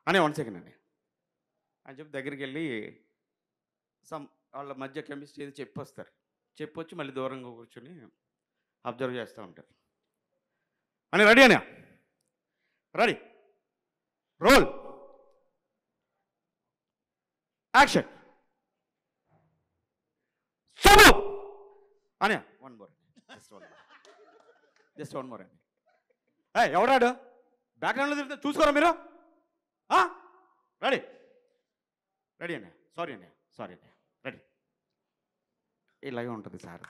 అనే 1 second అండి అని చెప్పి దగ్గరికి వెళ్ళి వాళ్ళ మధ్య కెమిస్ట్రీ ఏది చెప్పొచ్చి మళ్ళీ దూరంగా కూర్చొని అబ్జర్వ్ చేస్తూ ఉంటారు అని రెడీ రోల్ యాక్షన్ అని జస్ట్ వన్ మోర్ అండి ఎవడాడు బ్యాక్గ్రౌండ్లో తిరిగితే చూసుకోరా మీరు రెడీ అన్నయ్య సారీ అన్నయ్య రెడీ ఇలాగే ఉంటుంది సార్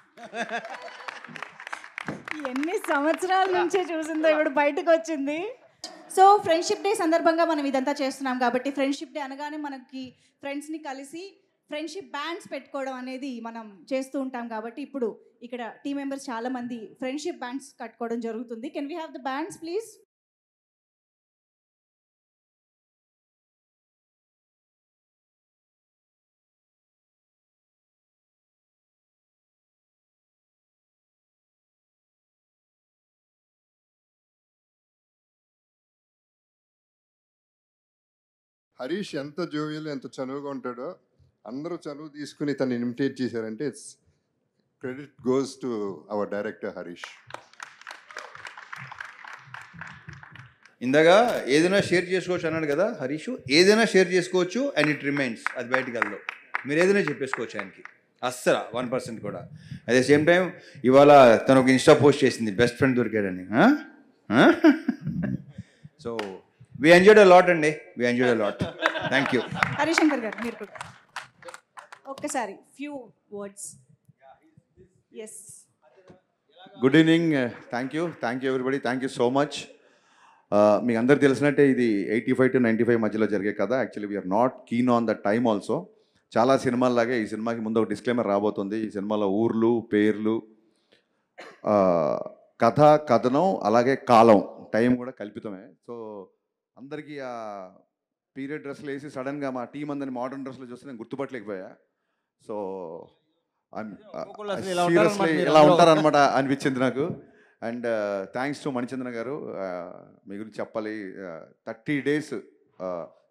ఎన్ని సంవత్సరాల నుంచే చూసిందో ఇప్పుడు బయటకు వచ్చింది. సో ఫ్రెండ్షిప్ డే సందర్భంగా మనం ఇదంతా చేస్తున్నాం కాబట్టి ఫ్రెండ్షిప్ డే అనగానే మనకి ఫ్రెండ్స్ని కలిసి ఫ్రెండ్షిప్ బ్యాండ్స్ పెట్టుకోవడం అనేది మనం చేస్తూ ఉంటాం కాబట్టి ఇప్పుడు ఇక్కడ టీం మెంబర్స్ చాలా మంది ఫ్రెండ్షిప్ బ్యాండ్స్ కట్టుకోవడం జరుగుతుంది. Can we have the bands please? Harish ఎంత జోవియల్ ఎంత చనువుగా ఉంటాడో అందరూ చనువు తీసుకుని తను ఇమిటేట్ చేశారంటే it's credit goes to our director Harish. ఇందాక ఏదైనా షేర్ చేసుకోవచ్చు అన్నాడు కదా హరీష్, ఏదైనా షేర్ చేసుకోవచ్చు అండ్ ఇట్ రిమైన్స్, అది బయటికి వెళ్ళదు. మీరు ఏదైనా చెప్పేసుకోవచ్చు ఆయనకి, అస్సలు 1% కూడా. అట్ ద సేమ్ టైం ఇవాళ తను ఒక ఇన్స్టా పోస్ట్ చేసింది బెస్ట్ ఫ్రెండ్ దొరికాడని. So we enjoyed a lot అండి, we enjoyed a lot. Thank you. Harishankar గారు మీరు కూడా ఒక్కసారి few words. Yes, good evening, thank you everybody, thank you so much. మీకు అందరికి తెలిసినట్టే ఇది 85 to 95 మధ్యలో జరిగే కదా. Actually we are not keen on the time also. చాలా సినిమాల్లాగే ఈ సినిమాకి ముందు ఒక డిస్క్లైమర్ రాబోతుంది. ఈ సినిమాలో ఊర్లు, పేర్లు, కథ, కథనం, అలాగే కాలం, టైం కూడా కల్పితమే. సో అందరికీ ఆ పీరియడ్ డ్రెస్లు వేసి సడన్గా మా టీం అందరిని మోడర్న్ డ్రెస్లో చూస్తే నేను గుర్తుపట్టలేకపోయా. సో సీరియస్లీ ఇలా ఉంటారనమాట అనిపించింది నాకు. అండ్ థ్యాంక్స్ టు మణిచంద్ర గారు, మీ గురించి చెప్పాలి. 30 days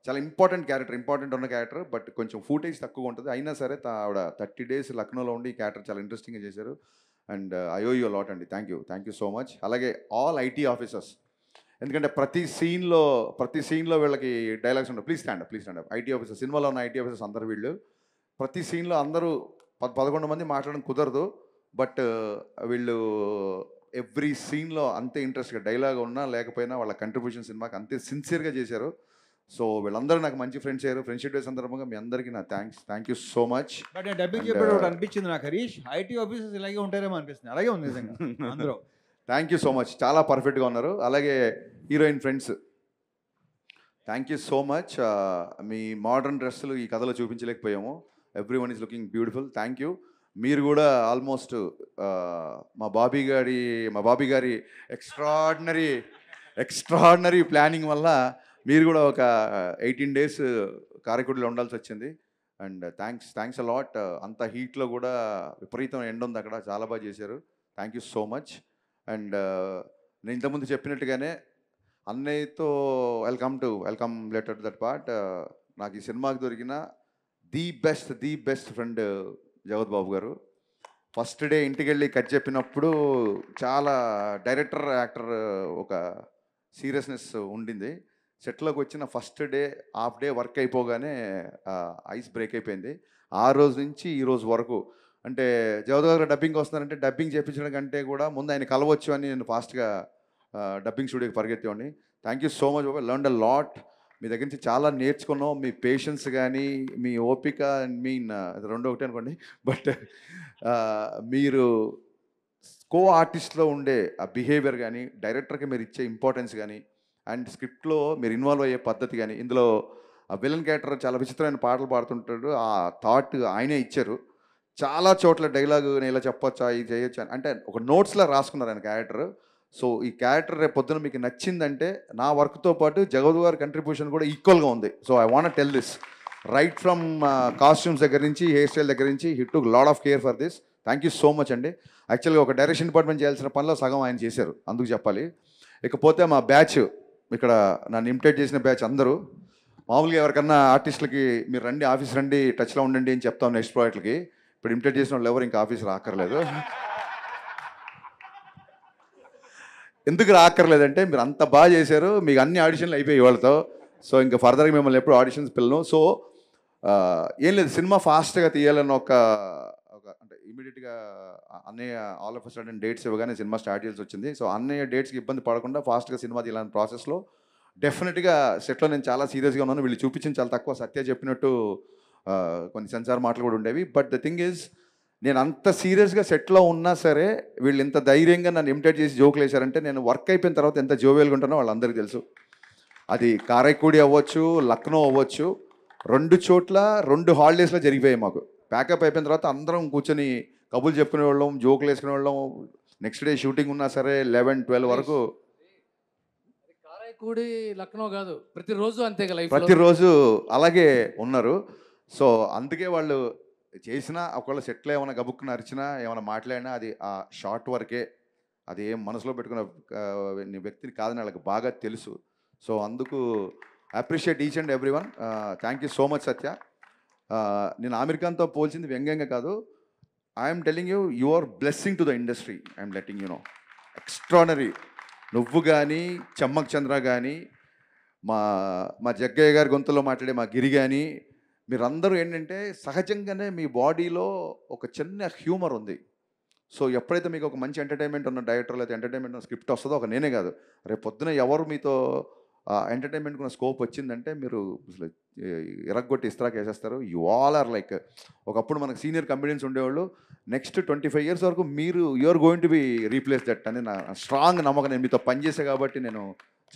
చాలా ఇంపార్టెంట్ ఉన్న క్యారెక్టర్, బట్ కొంచెం ఫూటేజ్ తక్కువ ఉంటుంది. అయినా సరే ఆవిడ 30 days లక్నోలో ఉండి ఈ క్యారెక్టర్ చాలా ఇంట్రెస్టింగ్గా చేశారు. And I owe you lot అండి, థ్యాంక్ యూ సో మచ్. అలాగే ఆల్ ఐటీ ఆఫీసర్స్, ఎందుకంటే ప్రతి సీన్లో వీళ్ళకి డైలాగ్స్ ఉంటాయి. Please stand up. IT officers, సినిమాలో ఉన్న ఐటీ ఆఫీసర్స్ అందరు వీళ్ళు. ప్రతి సీన్లో అందరూ 11 మంది మాట్లాడడం కుదరదు, బట్ వీళ్ళు ఎవ్రీ సీన్లో అంతే ఇంట్రెస్ట్గా, డైలాగ్ ఉన్నా లేకపోయినా వాళ్ళ కంట్రిబ్యూషన్ సినిమాకి అంతే సిన్సియర్గా చేశారు. సో వీళ్ళందరూ నాకు మంచి ఫ్రెండ్స్ అయ్యారు. ఫ్రెండ్షిప్ డే సందర్భంగా మీ అందరికీ నా thank you so much. But dubbing చెప్పాడు ఒకటి అనిపించింది నాకు హరీష్, ఐటీ ఆఫీసర్స్ ఇలాగే ఉంటారేమో అనిపిస్తుంది. అలాగే ఉంది నిజంగా అందరూ. థ్యాంక్ యూ సో మచ్, చాలా పర్ఫెక్ట్గా ఉన్నారు. అలాగే heroine friends, thank you so much. మీ మోడర్న్ డ్రెస్సులు ఈ కథలో చూపించలేకపోయాము. Every one is looking beautiful. Thank you. మీరు కూడా ఆల్మోస్ట్ మా బాబీ గారి ఎక్స్ట్రాడినరీ ప్లానింగ్ వల్ల మీరు కూడా ఒక 18 days కారైకుడిలో ఉండాల్సి వచ్చింది. And thanks a lot. అంత హీట్లో కూడా విపరీతం ఎండ ఉంది అక్కడ, చాలా బాగా చేశారు. Thank you so much. And నేను ఇంతకుముందు చెప్పినట్టుగానే అన్నయ్యతో వెల్కమ్ లెటర్ దట్ పార్ట్. నాకు ఈ సినిమాకి దొరికిన ది బెస్ట్ ఫ్రెండ్ జగత్ బాబు గారు. ఫస్ట్ డే ఇంటికి వెళ్ళి కట్ చెప్పినప్పుడు చాలా డైరెక్టర్ యాక్టర్ ఒక సీరియస్నెస్ ఉండింది. సెట్లోకి వచ్చిన first day half day work అయిపోగానే ఐస్ బ్రేక్ అయిపోయింది. ఆ రోజు నుంచి ఈ రోజు వరకు అంటే జగత్ గారు డబ్బింగ్ వస్తున్నారంటే డబ్బింగ్ చేయించడం కంటే కూడా ముందు ఆయన కలవచ్చు అని నేను ఫాస్ట్గా డబ్బింగ్ స్టూడియోకి పరిగెత్తేవాడిని. థ్యాంక్ యూ సో మచ్ బాబా. Learn a lot. మీ దగ్గర నుంచి చాలా నేర్చుకున్నాం. మీ పేషెన్స్ కానీ మీ ఓపిక రెండు ఒకటే అనుకోండి. బట్ మీరు కో ఆర్టిస్ట్లో ఉండే ఆ బిహేవియర్ కానీ, డైరెక్టర్కి మీరు ఇచ్చే ఇంపార్టెన్స్ కానీ, అండ్ స్క్రిప్ట్లో మీరు ఇన్వాల్వ్ అయ్యే పద్ధతి కానీ, ఇందులో ఆ విలన్ క్యారెక్టర్ చాలా విచిత్రమైన పాటలు పాడుతుంటాడు. ఆ థాట్ ఆయనే ఇచ్చారు. చాలా చోట్ల డైలాగ్ నేను ఇలా చెప్పొచ్చా, ఇది చేయొచ్చా అంటే ఒక నోట్స్లా రాసుకున్నారు ఆయన క్యారెక్టర్. సో ఈ క్యారెక్టర్ రేపు పొద్దున మీకు నచ్చిందంటే నా వర్క్తో పాటు జగత్ గారి కంట్రిబ్యూషన్ కూడా ఈక్వల్గా ఉంది. So I want tell this right from costumes దగ్గర నుంచి, హెయిర్ స్టైల్ దగ్గర నుంచి, he took lot of care for this. Thank you so much అండి. యాక్చువల్గా ఒక డైరెక్షన్ డిపార్ట్మెంట్ చేయాల్సిన పనిలో సగం ఆయన చేశారు, అందుకు చెప్పాలి. ఇకపోతే మా బ్యాచ్, ఇక్కడ నన్ను ఇమిటేట్ చేసిన బ్యాచ్ అందరూ మామూలుగా ఎవరికన్నా ఆర్టిస్టులకి మీరు రండి, ఆఫీస్ రండి, టచ్లో ఉండండి అని చెప్తాం నెక్స్ట్ ప్రాజెక్ట్కి. ఇప్పుడు ఇమిటేట్ చేసిన వాళ్ళు ఎవరు ఇంకా ఆఫీస్ రాక్కర్లేదు. ఎందుకు రాక్కర్లేదంటే మీరు అంత బాగా చేశారు, మీకు అన్ని ఆడిషన్లు అయిపోయాయి వాళ్ళతో. సో ఇంకా ఫర్దర్గా మిమ్మల్ని ఎప్పుడు ఆడిషన్స్ పిల్లను. సో ఏం లేదు, సినిమా ఫాస్ట్గా తీయాలని ఒక అంటే ఇమీడియట్గా అన్నయ్య ఆల్ ఆఫ్ సడన్ డేట్స్ ఇవ్వగానే సినిమా స్టార్ట్ చేయాల్సి వచ్చింది. సో అన్నయ్య డేట్స్కి ఇబ్బంది పడకుండా ఫాస్ట్గా సినిమా తీయాలని ప్రాసెస్లో డెఫినెట్గా సెట్లో నేను చాలా సీరియస్గా ఉన్నాను. వీళ్ళు చూపించింది చాలా తక్కువ. సత్య చెప్పినట్టు కొన్ని సెన్సార్ మాటలు కూడా ఉండేవి. బట్ ద థింగ్ ఈజ్, నేను అంత సీరియస్గా సెట్లో ఉన్నా సరే వీళ్ళు ఇంత ధైర్యంగా నన్ను ఇమిటేట్ చేసి జోకులు వేశారంటే నేను వర్క్ అయిపోయిన తర్వాత ఎంత జోవియల్గా ఉంటానో వాళ్ళందరికీ తెలుసు. అది కారైకుడి అవ్వచ్చు, లక్నో అవ్వచ్చు, 2 చోట్ల 2 హాలిడేస్లో జరిగిపోయాయి మాకు. ప్యాకప్ అయిపోయిన తర్వాత అందరం కూర్చొని కబుర్లు చెప్పుకునే వాళ్ళం, జోకులు వేసుకునే వాళ్ళం. నెక్స్ట్ డే షూటింగ్ ఉన్నా సరే 11-12 వరకు. కారైకుడి లక్నో కాదు, ప్రతిరోజు అంతే కదా, ప్రతిరోజు అలాగే ఉన్నారు. సో అందుకే వాళ్ళు చేసినా ఒకవేళ సెట్లో ఏమైనా గబుక్కున అరిచినా ఏమైనా మాట్లాడినా అది ఆ షార్ట్ వరకే, అది ఏం మనసులో పెట్టుకున్న వ్యక్తిని కాదని వాళ్ళకి బాగా తెలుసు. సో అందుకు appreciate each and every one. Thank you so much Satya. నేను ఆమిర్ ఖాన్తో పోల్చింది వ్యంగ్యంగా కాదు. I'm telling you, you are blessing to the industry. I'm letting you know. Extraordinary. నువ్వు కానీ, చమ్మక్ చంద్ర కానీ, మా జగ్గయ్య గారి గొంతులో మాట్లాడే మా గిరి కానీ, మీరందరూ ఏంటంటే సహజంగానే మీ బాడీలో ఒక చిన్న హ్యూమర్ ఉంది. సో ఎప్పుడైతే మీకు ఒక మంచి ఎంటర్టైన్మెంట్ ఉన్న డైరెక్టర్ లేదా ఎంటర్టైన్మెంట్ ఉన్న స్క్రిప్ట్ వస్తుందో, ఒక నేనే కాదు, రేపు పొద్దున ఎవరు మీతో ఎంటర్టైన్మెంట్కి ఉన్న స్కోప్ వచ్చిందంటే మీరు ఎరగొట్టి ఇస్త్రాక్ వేసేస్తారు. యు ఆల్ ఆర్ లైక్, ఒకప్పుడు మనకు సీనియర్ కమెడియన్స్ ఉండేవాళ్ళు, నెక్స్ట్ 25 years వరకు మీరు you are going to be replace that అని నా స్ట్రాంగ్ నమ్మకం. నేను మీతో పనిచేసే కాబట్టి నేను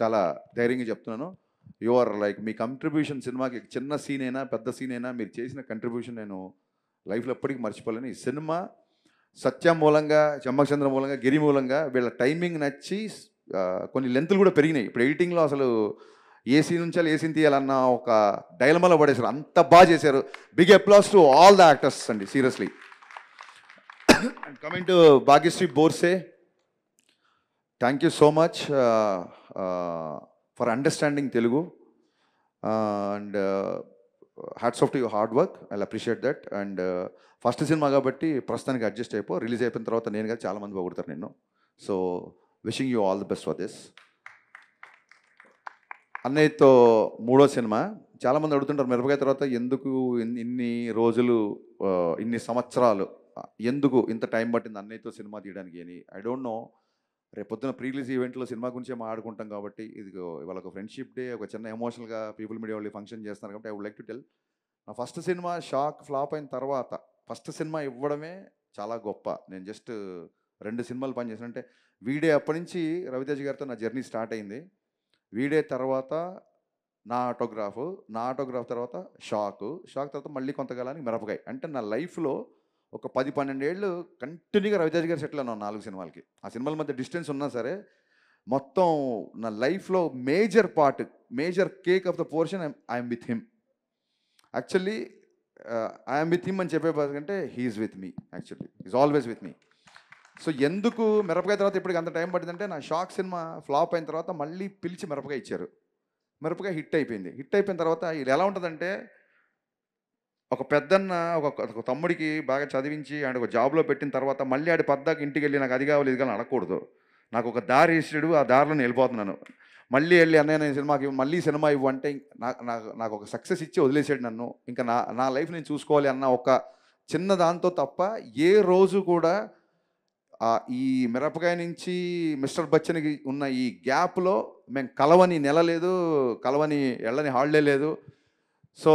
చాలా ధైర్యంగా చెప్తున్నాను. యు ఆర్ లైక్, మీ కంట్రిబ్యూషన్ సినిమాకి చిన్న సీన్ అయినా పెద్ద సీన్ అయినా మీరు చేసిన కంట్రిబ్యూషన్ నేను లైఫ్లో ఎప్పటికీ మర్చిపోలేను. ఈ సినిమా సత్య మూలంగా, చమ్మచంద్ర మూలంగా, గిరి మూలంగా వీళ్ళ టైమింగ్ నచ్చి కొన్ని లెంత్లు కూడా పెరిగినాయి. ఇప్పుడు ఎడిటింగ్లో అసలు ఏ సీన్ ఉంచాలి, ఏ సీన్ తీయాలన్న ఒక డైలమాలో పడేశారు. అంత బాగా చేశారు. Big applause to all the actors అండి, seriously. And coming to Bhagyashri Borse, thank you so much for understanding Telugu and hats off to your hard work. I appreciate that. And first cinema కాబట్టి ప్రస్తుతానికి అడ్జస్ట్ అయిపో. రిలీజ్ అయిపోయిన తర్వాత నేను కదా చాలామంది పొగుడతారు నిన్ను. So wishing you all the best for this. అన్నయ్యతో 3వ సినిమా. చాలామంది అడుగుతుంటారు మిరపకాయ తర్వాత ఎందుకు ఇన్ని రోజులు, ఇన్ని సంవత్సరాలు, ఎందుకు ఇంత టైం పట్టింది అన్నయ్యతో సినిమా తీయడానికి అని. I don't no. రేపొద్దున ప్రీ రిలీజ్ ఈవెంట్లో సినిమా గురించే మాట్లాడుకుంటాం కాబట్టి, ఇది ఇవాళ ఒక ఫ్రెండ్షిప్ డే, ఒక చిన్న ఎమోషనల్గా పీపుల్ మీడియా వాళ్ళు ఫంక్షన్ చేస్తున్నారు కాబట్టి I would like to tell, నా ఫస్ట్ సినిమా ఫ్లాప్ అయిన తర్వాత ఫస్ట్ సినిమా ఇవ్వడమే చాలా గొప్ప. నేను జస్ట్ 2 సినిమాలు పనిచేసాను. అంటే వీడే అప్పటి నుంచి రవితేజ్ గారితో నా జర్నీ స్టార్ట్ అయింది. వీడే తర్వాత నా ఆటోగ్రాఫ్ తర్వాత షాక్ తర్వాత మళ్ళీ కొంతకాలానికి మిరపకాయ. అంటే నా లైఫ్లో ఒక 10-12 ఏళ్ళు కంటిన్యూగా రవితేజ్ గారు సెటిల్ అన్నాను 4 సినిమాలకి. ఆ సినిమాల మధ్య డిస్టెన్స్ ఉన్నా సరే మొత్తం నా లైఫ్లో major part, major cake of the portion I'm with him. Actually I'm with him అని చెప్పే కంటే he's with me. Actually is always with me. So ఎందుకు మిరపకాయ తర్వాత ఇప్పటికి అంత టైం పట్టిందంటే, నా షాక్ సినిమా ఫ్లాప్ అయిన తర్వాత మళ్ళీ పిలిచి మిరపకాయ ఇచ్చారు. మిరపకాయ హిట్ అయిపోయింది. హిట్ అయిపోయిన తర్వాత ఇది ఎలా ఉంటుందంటే, ఒక పెద్దన్న ఒక తమ్ముడికి బాగా చదివించి ఆడ ఒక జాబ్లో పెట్టిన తర్వాత మళ్ళీ ఆడి పద్దాకి ఇంటికి వెళ్ళి నాకు అది కావాలి ఇది కావాలి అడగకూడదు. నాకు ఒక దారి ఇస్తాడు, ఆ దారిలో నేను వెళ్ళిపోతున్నాను. మళ్ళీ వెళ్ళి అన్నయ్య నేను సినిమాకి మళ్ళీ సినిమా ఇవ్వు అంటే నాకు ఒక సక్సెస్ ఇచ్చి వదిలేసాడు నన్ను. ఇంకా నా లైఫ్ నేను చూసుకోవాలి అన్న ఒక చిన్న దాంతో తప్ప ఏ రోజు కూడా ఈ మిరపకాయ నుంచి మిస్టర్ బచ్చన్కి ఉన్న ఈ గ్యాప్లో మేము కలవని నెల లేదు, కలవని వెళ్ళని హాలిడే లేదు. సో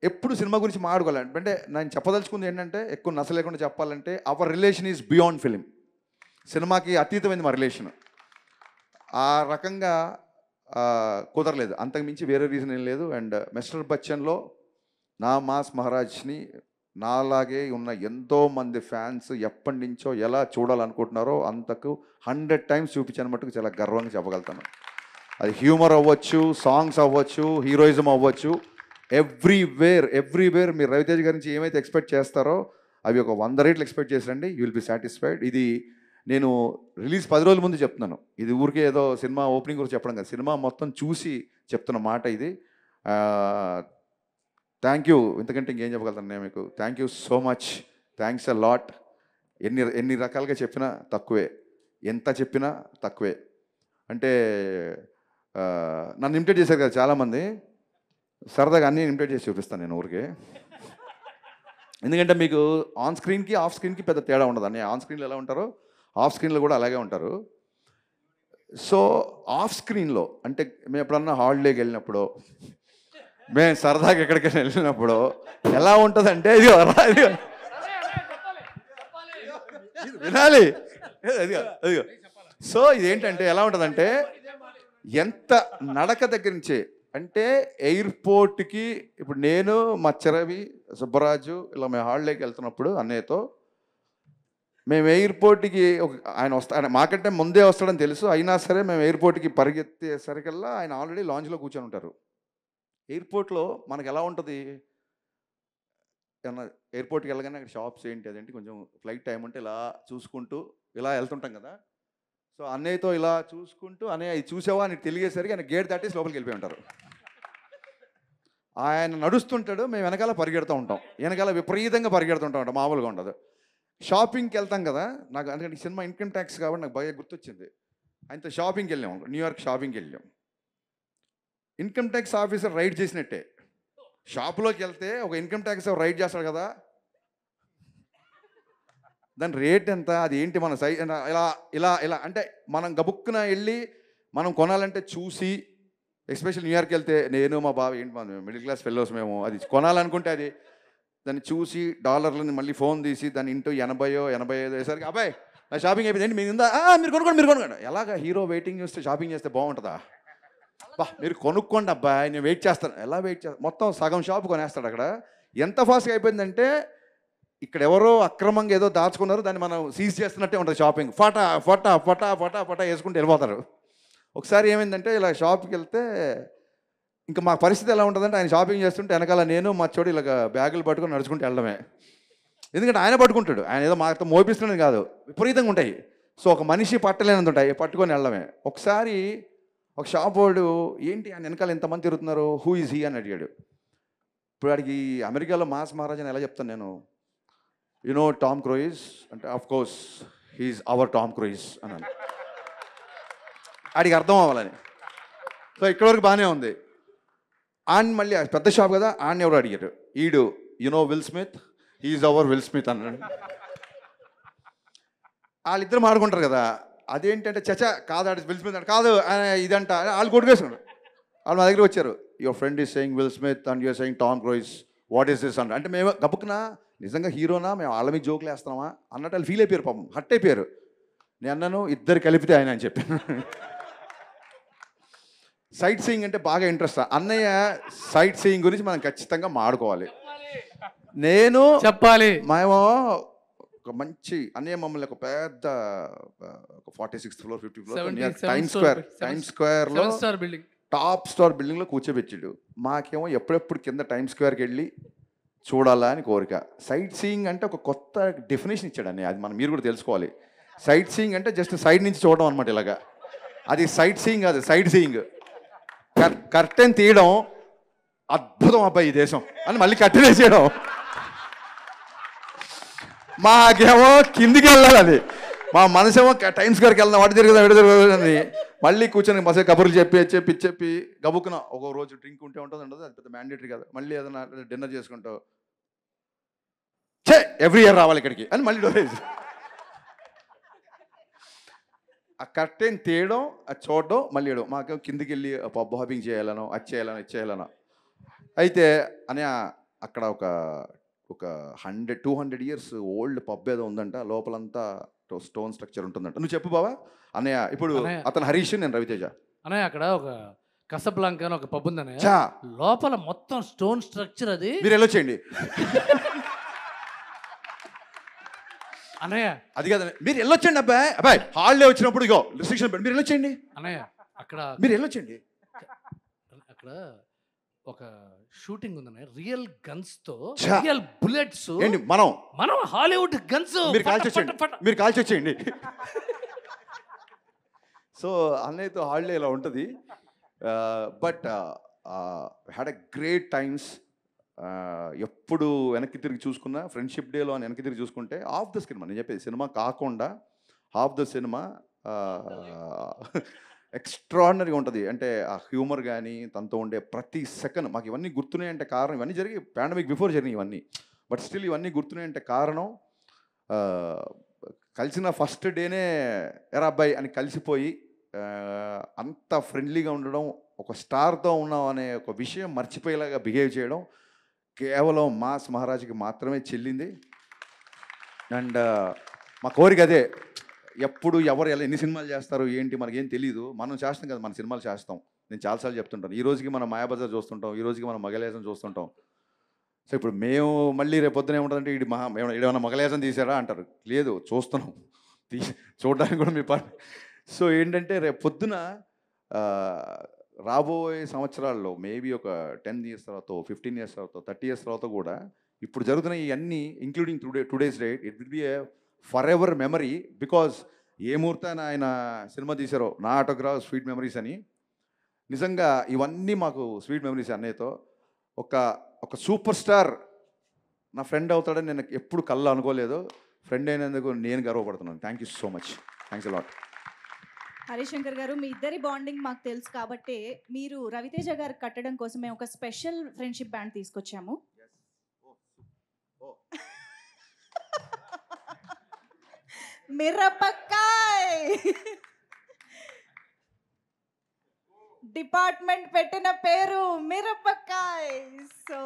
ఎప్పుడు సినిమా గురించి మాట్లాడుకోవాలి. అంటే నేను చెప్పదలుచుకుంది ఏంటంటే, ఎక్కువ నస లేకుండా చెప్పాలంటే, hour relation is beyond film. సినిమాకి అతీతమైంది మా రిలేషన్. ఆ రకంగా కుదరలేదు, అంతకు మించి వేరే రీజన్ ఏం లేదు. అండ్ మిస్టర్ బచ్చన్లో నా మాస్ మహారాజ్ని నాలాగే ఉన్న ఎంతోమంది ఫ్యాన్స్ ఎప్పటి నుంచో ఎలా చూడాలనుకుంటున్నారో అంతకు 100 times చూపించాను మట్టుకు చాలా గర్వంగా చెప్పగలుగుతాను. అది హ్యూమర్ అవ్వచ్చు, సాంగ్స్ అవ్వచ్చు, హీరోయిజం అవ్వచ్చు, ఎవ్రీవేర్ మీరు రవితేజ్ గారి నుంచి ఏమైతే ఎక్స్పెక్ట్ చేస్తారో అవి ఒక 100 రెట్లు ఎక్స్పెక్ట్ చేసిరండి. You will be satisfied. ఇది నేను రిలీజ్ 10 రోజుల ముందు చెప్తున్నాను. ఇది ఊరికే ఏదో సినిమా ఓపెనింగ్ గురించి చెప్పడం కాదు, సినిమా మొత్తం చూసి చెప్తున్న మాట ఇది. Thank you. ఇంతకంటే ఇంకేం చెప్పగలుగుతాను నేను మీకు. Thank you so much. Thanks a lot. ఎన్ని రకాలుగా చెప్పినా తక్కువే, ఎంత చెప్పినా తక్కువే. అంటే నన్ను ఇమిటేట్ చేశారు కదా చాలామంది, సరదాగా అన్నీ ఇమిటేట్ చేసి చూపిస్తాను నేను ఊరికే. ఎందుకంటే మీకు ఆన్ స్క్రీన్కి ఆఫ్ స్క్రీన్కి పెద్ద తేడా ఉండదు. అన్నీ ఆన్ స్క్రీన్లో ఎలా ఉంటారో ఆఫ్ స్క్రీన్లో కూడా అలాగే ఉంటారు. సో ఆఫ్ స్క్రీన్లో అంటే మేము ఎప్పుడన్నా హాలిడేకి వెళ్ళినప్పుడు, మేము సరదాగా ఎక్కడికైనా వెళ్ళినప్పుడు ఎలా ఉంటుందంటే, ఇది వినాలి, అదిగో. సో ఇదేంటంటే ఎలా ఉంటుందంటే, ఎంత నడక దగ్గర నుంచే అంటే ఎయిర్పోర్ట్కి ఇప్పుడు నేను మచ్చరవి సుబ్బరాజు ఇలా మేము హాలిడేకి వెళ్తున్నప్పుడు అన్నయ్యతో మేము ఎయిర్పోర్ట్కి ఆయన మాకంటే ముందే వస్తాడని తెలుసు, అయినా సరే మేము ఎయిర్పోర్ట్కి పరిగెత్తేసరికల్లా ఆయన ఆల్రెడీ లాంజ్లో కూర్చొని ఉంటారు. ఎయిర్పోర్ట్లో మనకు ఎలా ఉంటుంది, ఏమన్నా ఎయిర్పోర్ట్కి వెళ్ళగానే అక్కడ షాప్స్ ఏంటి అదేంటి కొంచెం ఫ్లైట్ టైం ఉంటే ఇలా చూసుకుంటూ ఇలా వెళ్తుంటాం కదా. సో అన్నయ్యతో ఇలా చూసుకుంటూ, అన్నయ్య ఇది చూసావా అని తెలియసరికి ఆయన గేట్ దాటేసి లోపలికి వెళ్ళిపోయి ఉంటారు. ఆయన నడుస్తుంటాడు, మేము వెనకాల పరిగెడుతూ ఉంటాం, వెనకాల విపరీతంగా పరిగెడుతుంటా ఉంటాం, మామూలుగా ఉండదు. షాపింగ్కి వెళ్తాం కదా, నాకు అందుకంటే సినిమా ఇన్కమ్ ట్యాక్స్ కాబట్టి నాకు బాగా గుర్తొచ్చింది. ఆయనతో షాపింగ్కి వెళ్ళాం, న్యూయార్క్ షాపింగ్కి వెళ్ళాం. ఇన్కమ్ ట్యాక్స్ ఆఫీసర్ రైడ్ చేసినట్టే. షాపులోకి వెళ్తే ఒక ఇన్కమ్ ట్యాక్స్ రైడ్ చేస్తాడు కదా, దాని రేట్ ఎంత, అది ఏంటి, మన సైజ్ ఇలా ఇలా ఇలా అంటే మనం గబుక్కున వెళ్ళి మనం కొనాలంటే చూసి, ఎస్పెషల్ న్యూయార్క్ వెళ్తే నేను మా బావ ఏంటి మన మిడిల్ క్లాస్ ఫెలోస్ మేము అది కొనాలనుకుంటే అది దాన్ని చూసి డాలర్లని మళ్ళీ ఫోన్ తీసి దాన్ని ఇంటూ 80-85 వేసరికి అబ్బాయి నా షాపింగ్ అయిపోయింది ఏంటి మీరు ఉందా, మీరు కొనుక్కోండి. ఎలాగ హీరో వెయిటింగ్ చేస్తే షాపింగ్ చేస్తే బాగుంటుందా, బా మీరు కొనుక్కోండి అబ్బాయి నేను వెయిట్ చేస్తాను. ఎలా వెయిట్ చేస్తాను, మొత్తం సగం షాప్ కొనేస్తాడు అక్కడ. ఎంత ఫాస్ట్గా అయిపోయిందంటే ఇక్కడ ఎవరో అక్రమంగా ఏదో దాచుకున్నారు, దాన్ని మనం సీజ్ చేస్తున్నట్టే ఉంటుంది షాపింగ్. ఫటా ఫటా ఫటా ఫటా ఫటా వేసుకుంటూ వెళ్ళిపోతారు. ఒకసారి ఏమైందంటే ఇలా షాప్కి వెళ్తే ఇంకా మా పరిస్థితి ఎలా ఉంటుందంటే, ఆయన షాపింగ్ చేస్తుంటే వెనకాల నేను మా చోటు ఇలాగ బ్యాగులు పట్టుకొని నడుచుకుంటూ వెళ్ళడమే. ఎందుకంటే ఆయన పట్టుకుంటాడు, ఆయన ఏదో మాతో మోపిస్తున్నది కాదు, విపరీతంగా ఉంటాయి. సో ఒక మనిషి పట్టలేనంత ఉంటాయి, పట్టుకొని వెళ్ళడమే. ఒకసారి ఒక షాప్ వాడు ఏంటి ఆయన వెనకాల ఎంతమంది తిరుగుతున్నారు, హూ ఈజ్ హీ అని అడిగాడు. ఇప్పుడు వాడికి అమెరికాలో మాస్ మహారాజ్ అని ఎలా చెప్తాను నేను, యు నో టామ్ క్రూయిజ్ అంటే of course he's our Tom Cruise అన్నాను. ఆడికి అర్థం అవ్వాలని. సో ఇక్కడ వరకు బాగానే ఉంది. ఆయన మళ్ళీ పెద్ద షాప్ కదా, ఆయన ఎవరు అడిగారు, ఈడు you know Will Smith, he's our Will Smith అన్నాడు. వాళ్ళిద్దరు మాడుకుంటారు కదా, అదేంటంటే చచా కాదు ఆడి విల్ స్మిత్ అంటే కాదు ఇదంట, వాళ్ళు కొట్టుకేసుకున్నారు. వాళ్ళు మా దగ్గరికి వచ్చారు, your friend is saying Will Smith and you're saying Tom Cruise, what is this అంటే మేము గబుక్కునా నిజంగా హీరోనా మేము వాళ్ళ మీద జోకులు వేస్తున్నామా అన్నట్టు వాళ్ళు ఫీల్ అయిపోయారు, పాపం హట్ అయిపోయారు. నేను అన్నాను ఇద్దరు కలిపితే ఆయన అని చెప్పాను. సైట్ సీయింగ్ అంటే బాగా ఇంట్రెస్ట్. అన్నయ్య సైట్ సీయింగ్ గురించి మనం ఖచ్చితంగా మాడుకోవాలి. నేను చెప్పాలి, మేము ఒక మంచి అనే మమ్మల్ని ఒక పెద్ద ఒక 46th floor 50th floor 77 Times స్క్వేర్లో స్టార్ బిల్డింగ్ టాప్ స్టార్ బిల్డింగ్లో కూర్చోబెట్టాడు. మాకేమో ఎప్పుడెప్పుడు కింద టైమ్ స్క్వేర్కి వెళ్ళి చూడాలా అని కోరిక. సైట్ సీయింగ్ అంటే ఒక కొత్త డెఫినేషన్ ఇచ్చాడని, అది మనం మీరు కూడా తెలుసుకోవాలి. సైట్ సీయింగ్ అంటే జస్ట్ సైడ్ నుంచి చూడడం అనమాట ఇలాగా. అది సైట్ సీయింగ్ కాదు, సైట్ సీయింగ్. కర్టెన్ తీయడం అద్భుతం అబ్బాయి ఈ దేశం అని మళ్ళీ కర్టెన్ వేసేయడం. మాకేమో కిందికి వెళ్ళాలి, మా మనసేమో టైమ్స్ గారికి వెళ్దాం, వాటి తిరుగుదాం మళ్ళీ కూర్చొని మసే కబుర్లు చెప్పి గబుక్కున ఒక రోజు డ్రింక్ ఉంటే ఉంటుంది ఉండదు, అది పెద్ద మ్యాండేటరీ కదా. మళ్ళీ ఏదైనా డిన్నర్ చేసుకుంటావు, ఎవ్రీ ఇయర్ రావాలి ఇక్కడికి అని మళ్ళీ డోరేజ్. ఆ కర్టెన్ తీయడం, అది చూడడం, మళ్ళీ వేయడం. మాకేమో కిందికి వెళ్ళి పబ్ హాపింగ్ చేయాలనో, అది చేయాలనో, ఇది చేయాలనో. అయితే అని అక్కడ ఒక 100-200 years ఓల్డ్ పబ్ ఏదో ఉందంట, లోపలంతా స్టోన్ స్ట్రక్చర్ ఉంటుందంట. నువ్వు చెప్పు బావా అన్నయ్య. ఇప్పుడు అతను హరీష్, నేను రవితేజ. అన్నయ్య అక్కడ ఒక కసబ్లాంకా అని ఒక పబ్ ఉంది అన్నయ్య, లోపల మొత్తం స్టోన్ స్ట్రక్చర్. అది మీరు వెళ్ళొచ్చేయండి అన్నయ్య. అది కదా, మీరు వెళ్ళొచ్చండి అబ్బాయి హాలిడే వచ్చినప్పుడు ఇగో రిస్ట్రిక్షన్ పెట్టి మీరు వెళ్ళొచ్చండి అన్నయ్య. అక్కడ మీరు వెళ్ళొచ్చండి. అక్కడ ఒక షూటింగ్ ఉందన్నయ్య, రియల్ గన్స్ తో, రియల్ బుల్లెట్స్. ఏంటి మనం హాలీవుడ్ గన్స్. మీరు కాల్చి వచ్చేయండి. సో అన్నయ్యతో హాలిడే ఇలా ఉంటుంది. But had a great times. ఎప్పుడు వెనక్కి తిరిగి చూసుకున్నా, ఫ్రెండ్షిప్ డేలో అని వెనక్కి తిరిగి చూసుకుంటే హాఫ్ ద సినిమా, నేను చెప్పేది సినిమా కాకుండా హాఫ్ ద సినిమా ఎక్స్ట్రాడినరీగా ఉంటుంది. అంటే ఆ హ్యూమర్ కానీ తనతో ఉండే ప్రతి సెకండ్ మాకు ఇవన్నీ గుర్తున్నాయంటే కారణం, ఇవన్నీ జరిగి పాండమిక్ బిఫోర్ జరిగినాయి ఇవన్నీ. బట్ స్టిల్ ఇవన్నీ గుర్తున్నాయంటే కారణం కలిసిన ఫస్ట్ డేనే ఎరా అబ్బాయి అని కలిసిపోయి అంత ఫ్రెండ్లీగా ఉండడం, ఒక స్టార్తో ఉన్నాం అనే ఒక విషయం మర్చిపోయేలాగా బిహేవ్ చేయడం కేవలం మాస్ మహారాజ్కి మాత్రమే చెల్లింది. అండ్ మా కోరిక అదే, ఎప్పుడు ఎవరు ఎలా ఎన్ని సినిమాలు చేస్తారు ఏంటి మనకేం తెలియదు, మనం చేస్తాం కదా, మన సినిమాలు చేస్తాం. నేను చాలాసార్లు చెప్తుంటాను, ఈ రోజుకి మనం మాయాబజార్ చూస్తుంటాం, ఈ రోజుకి మనం మగలేసం చూస్తుంటాం. సో ఇప్పుడు మేము మళ్ళీ రేపు పొద్దున ఏముంటుందంటే ఏమైనా మగలేసం తీసారా అంటారు. లేదు, చూస్తున్నాం, చూడడానికి కూడా మీ పని. సో ఏంటంటే రేపు పొద్దున రాబోయే సంవత్సరాల్లో మేబీ ఒక 10 years తర్వాత, 15 years తర్వాత, 30 years తర్వాత కూడా ఇప్పుడు జరుగుతున్న ఇవన్నీ including today's date, it will be a forever memory. Because ఏ ముహూర్తాన ఆయన సినిమా తీశారో నా ఆటోగ్రాఫ్ స్వీట్ మెమరీస్ అని, నిజంగా ఇవన్నీ మాకు స్వీట్ మెమరీస్. అన్నయ్యతో ఒక సూపర్ స్టార్ నా ఫ్రెండ్ అవుతాడని నేను ఎప్పుడు కళ్ళు అనుకోలేదు. ఫ్రెండ్ అయినందుకు నేను గర్వపడుతున్నాను. Thank you so much. Thanks a lot. Harishankar గారు, మీ ఇద్దరి బాండింగ్ మాకు తెలుసు కాబట్టి మీరు రవితేజ గారికి కట్టడం కోసం మేము ఒక స్పెషల్ ఫ్రెండ్షిప్ బ్యాండ్ తీసుకొచ్చాము. మిరపకాయ్ డిపార్ట్మెంట్ పెట్టిన పేరు మిరపకాయ్. సో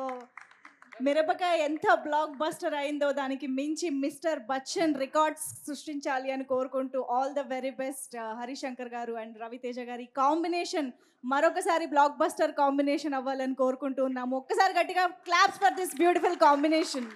మిరపకాయ ఎంత బ్లాక్ బస్టర్ అయిందో దానికి మించి మిస్టర్ బచ్చన్ రికార్డ్స్ సృష్టించాలి అని కోరుకుంటూ all the very best Harishankar గారు అండ్ రవితేజ గారి కాంబినేషన్ మరొకసారి బ్లాక్ బస్టర్ కాంబినేషన్ అవ్వాలని కోరుకుంటూ ఉన్నాము. ఒక్కసారి గట్టిగా claps for this beautiful combination.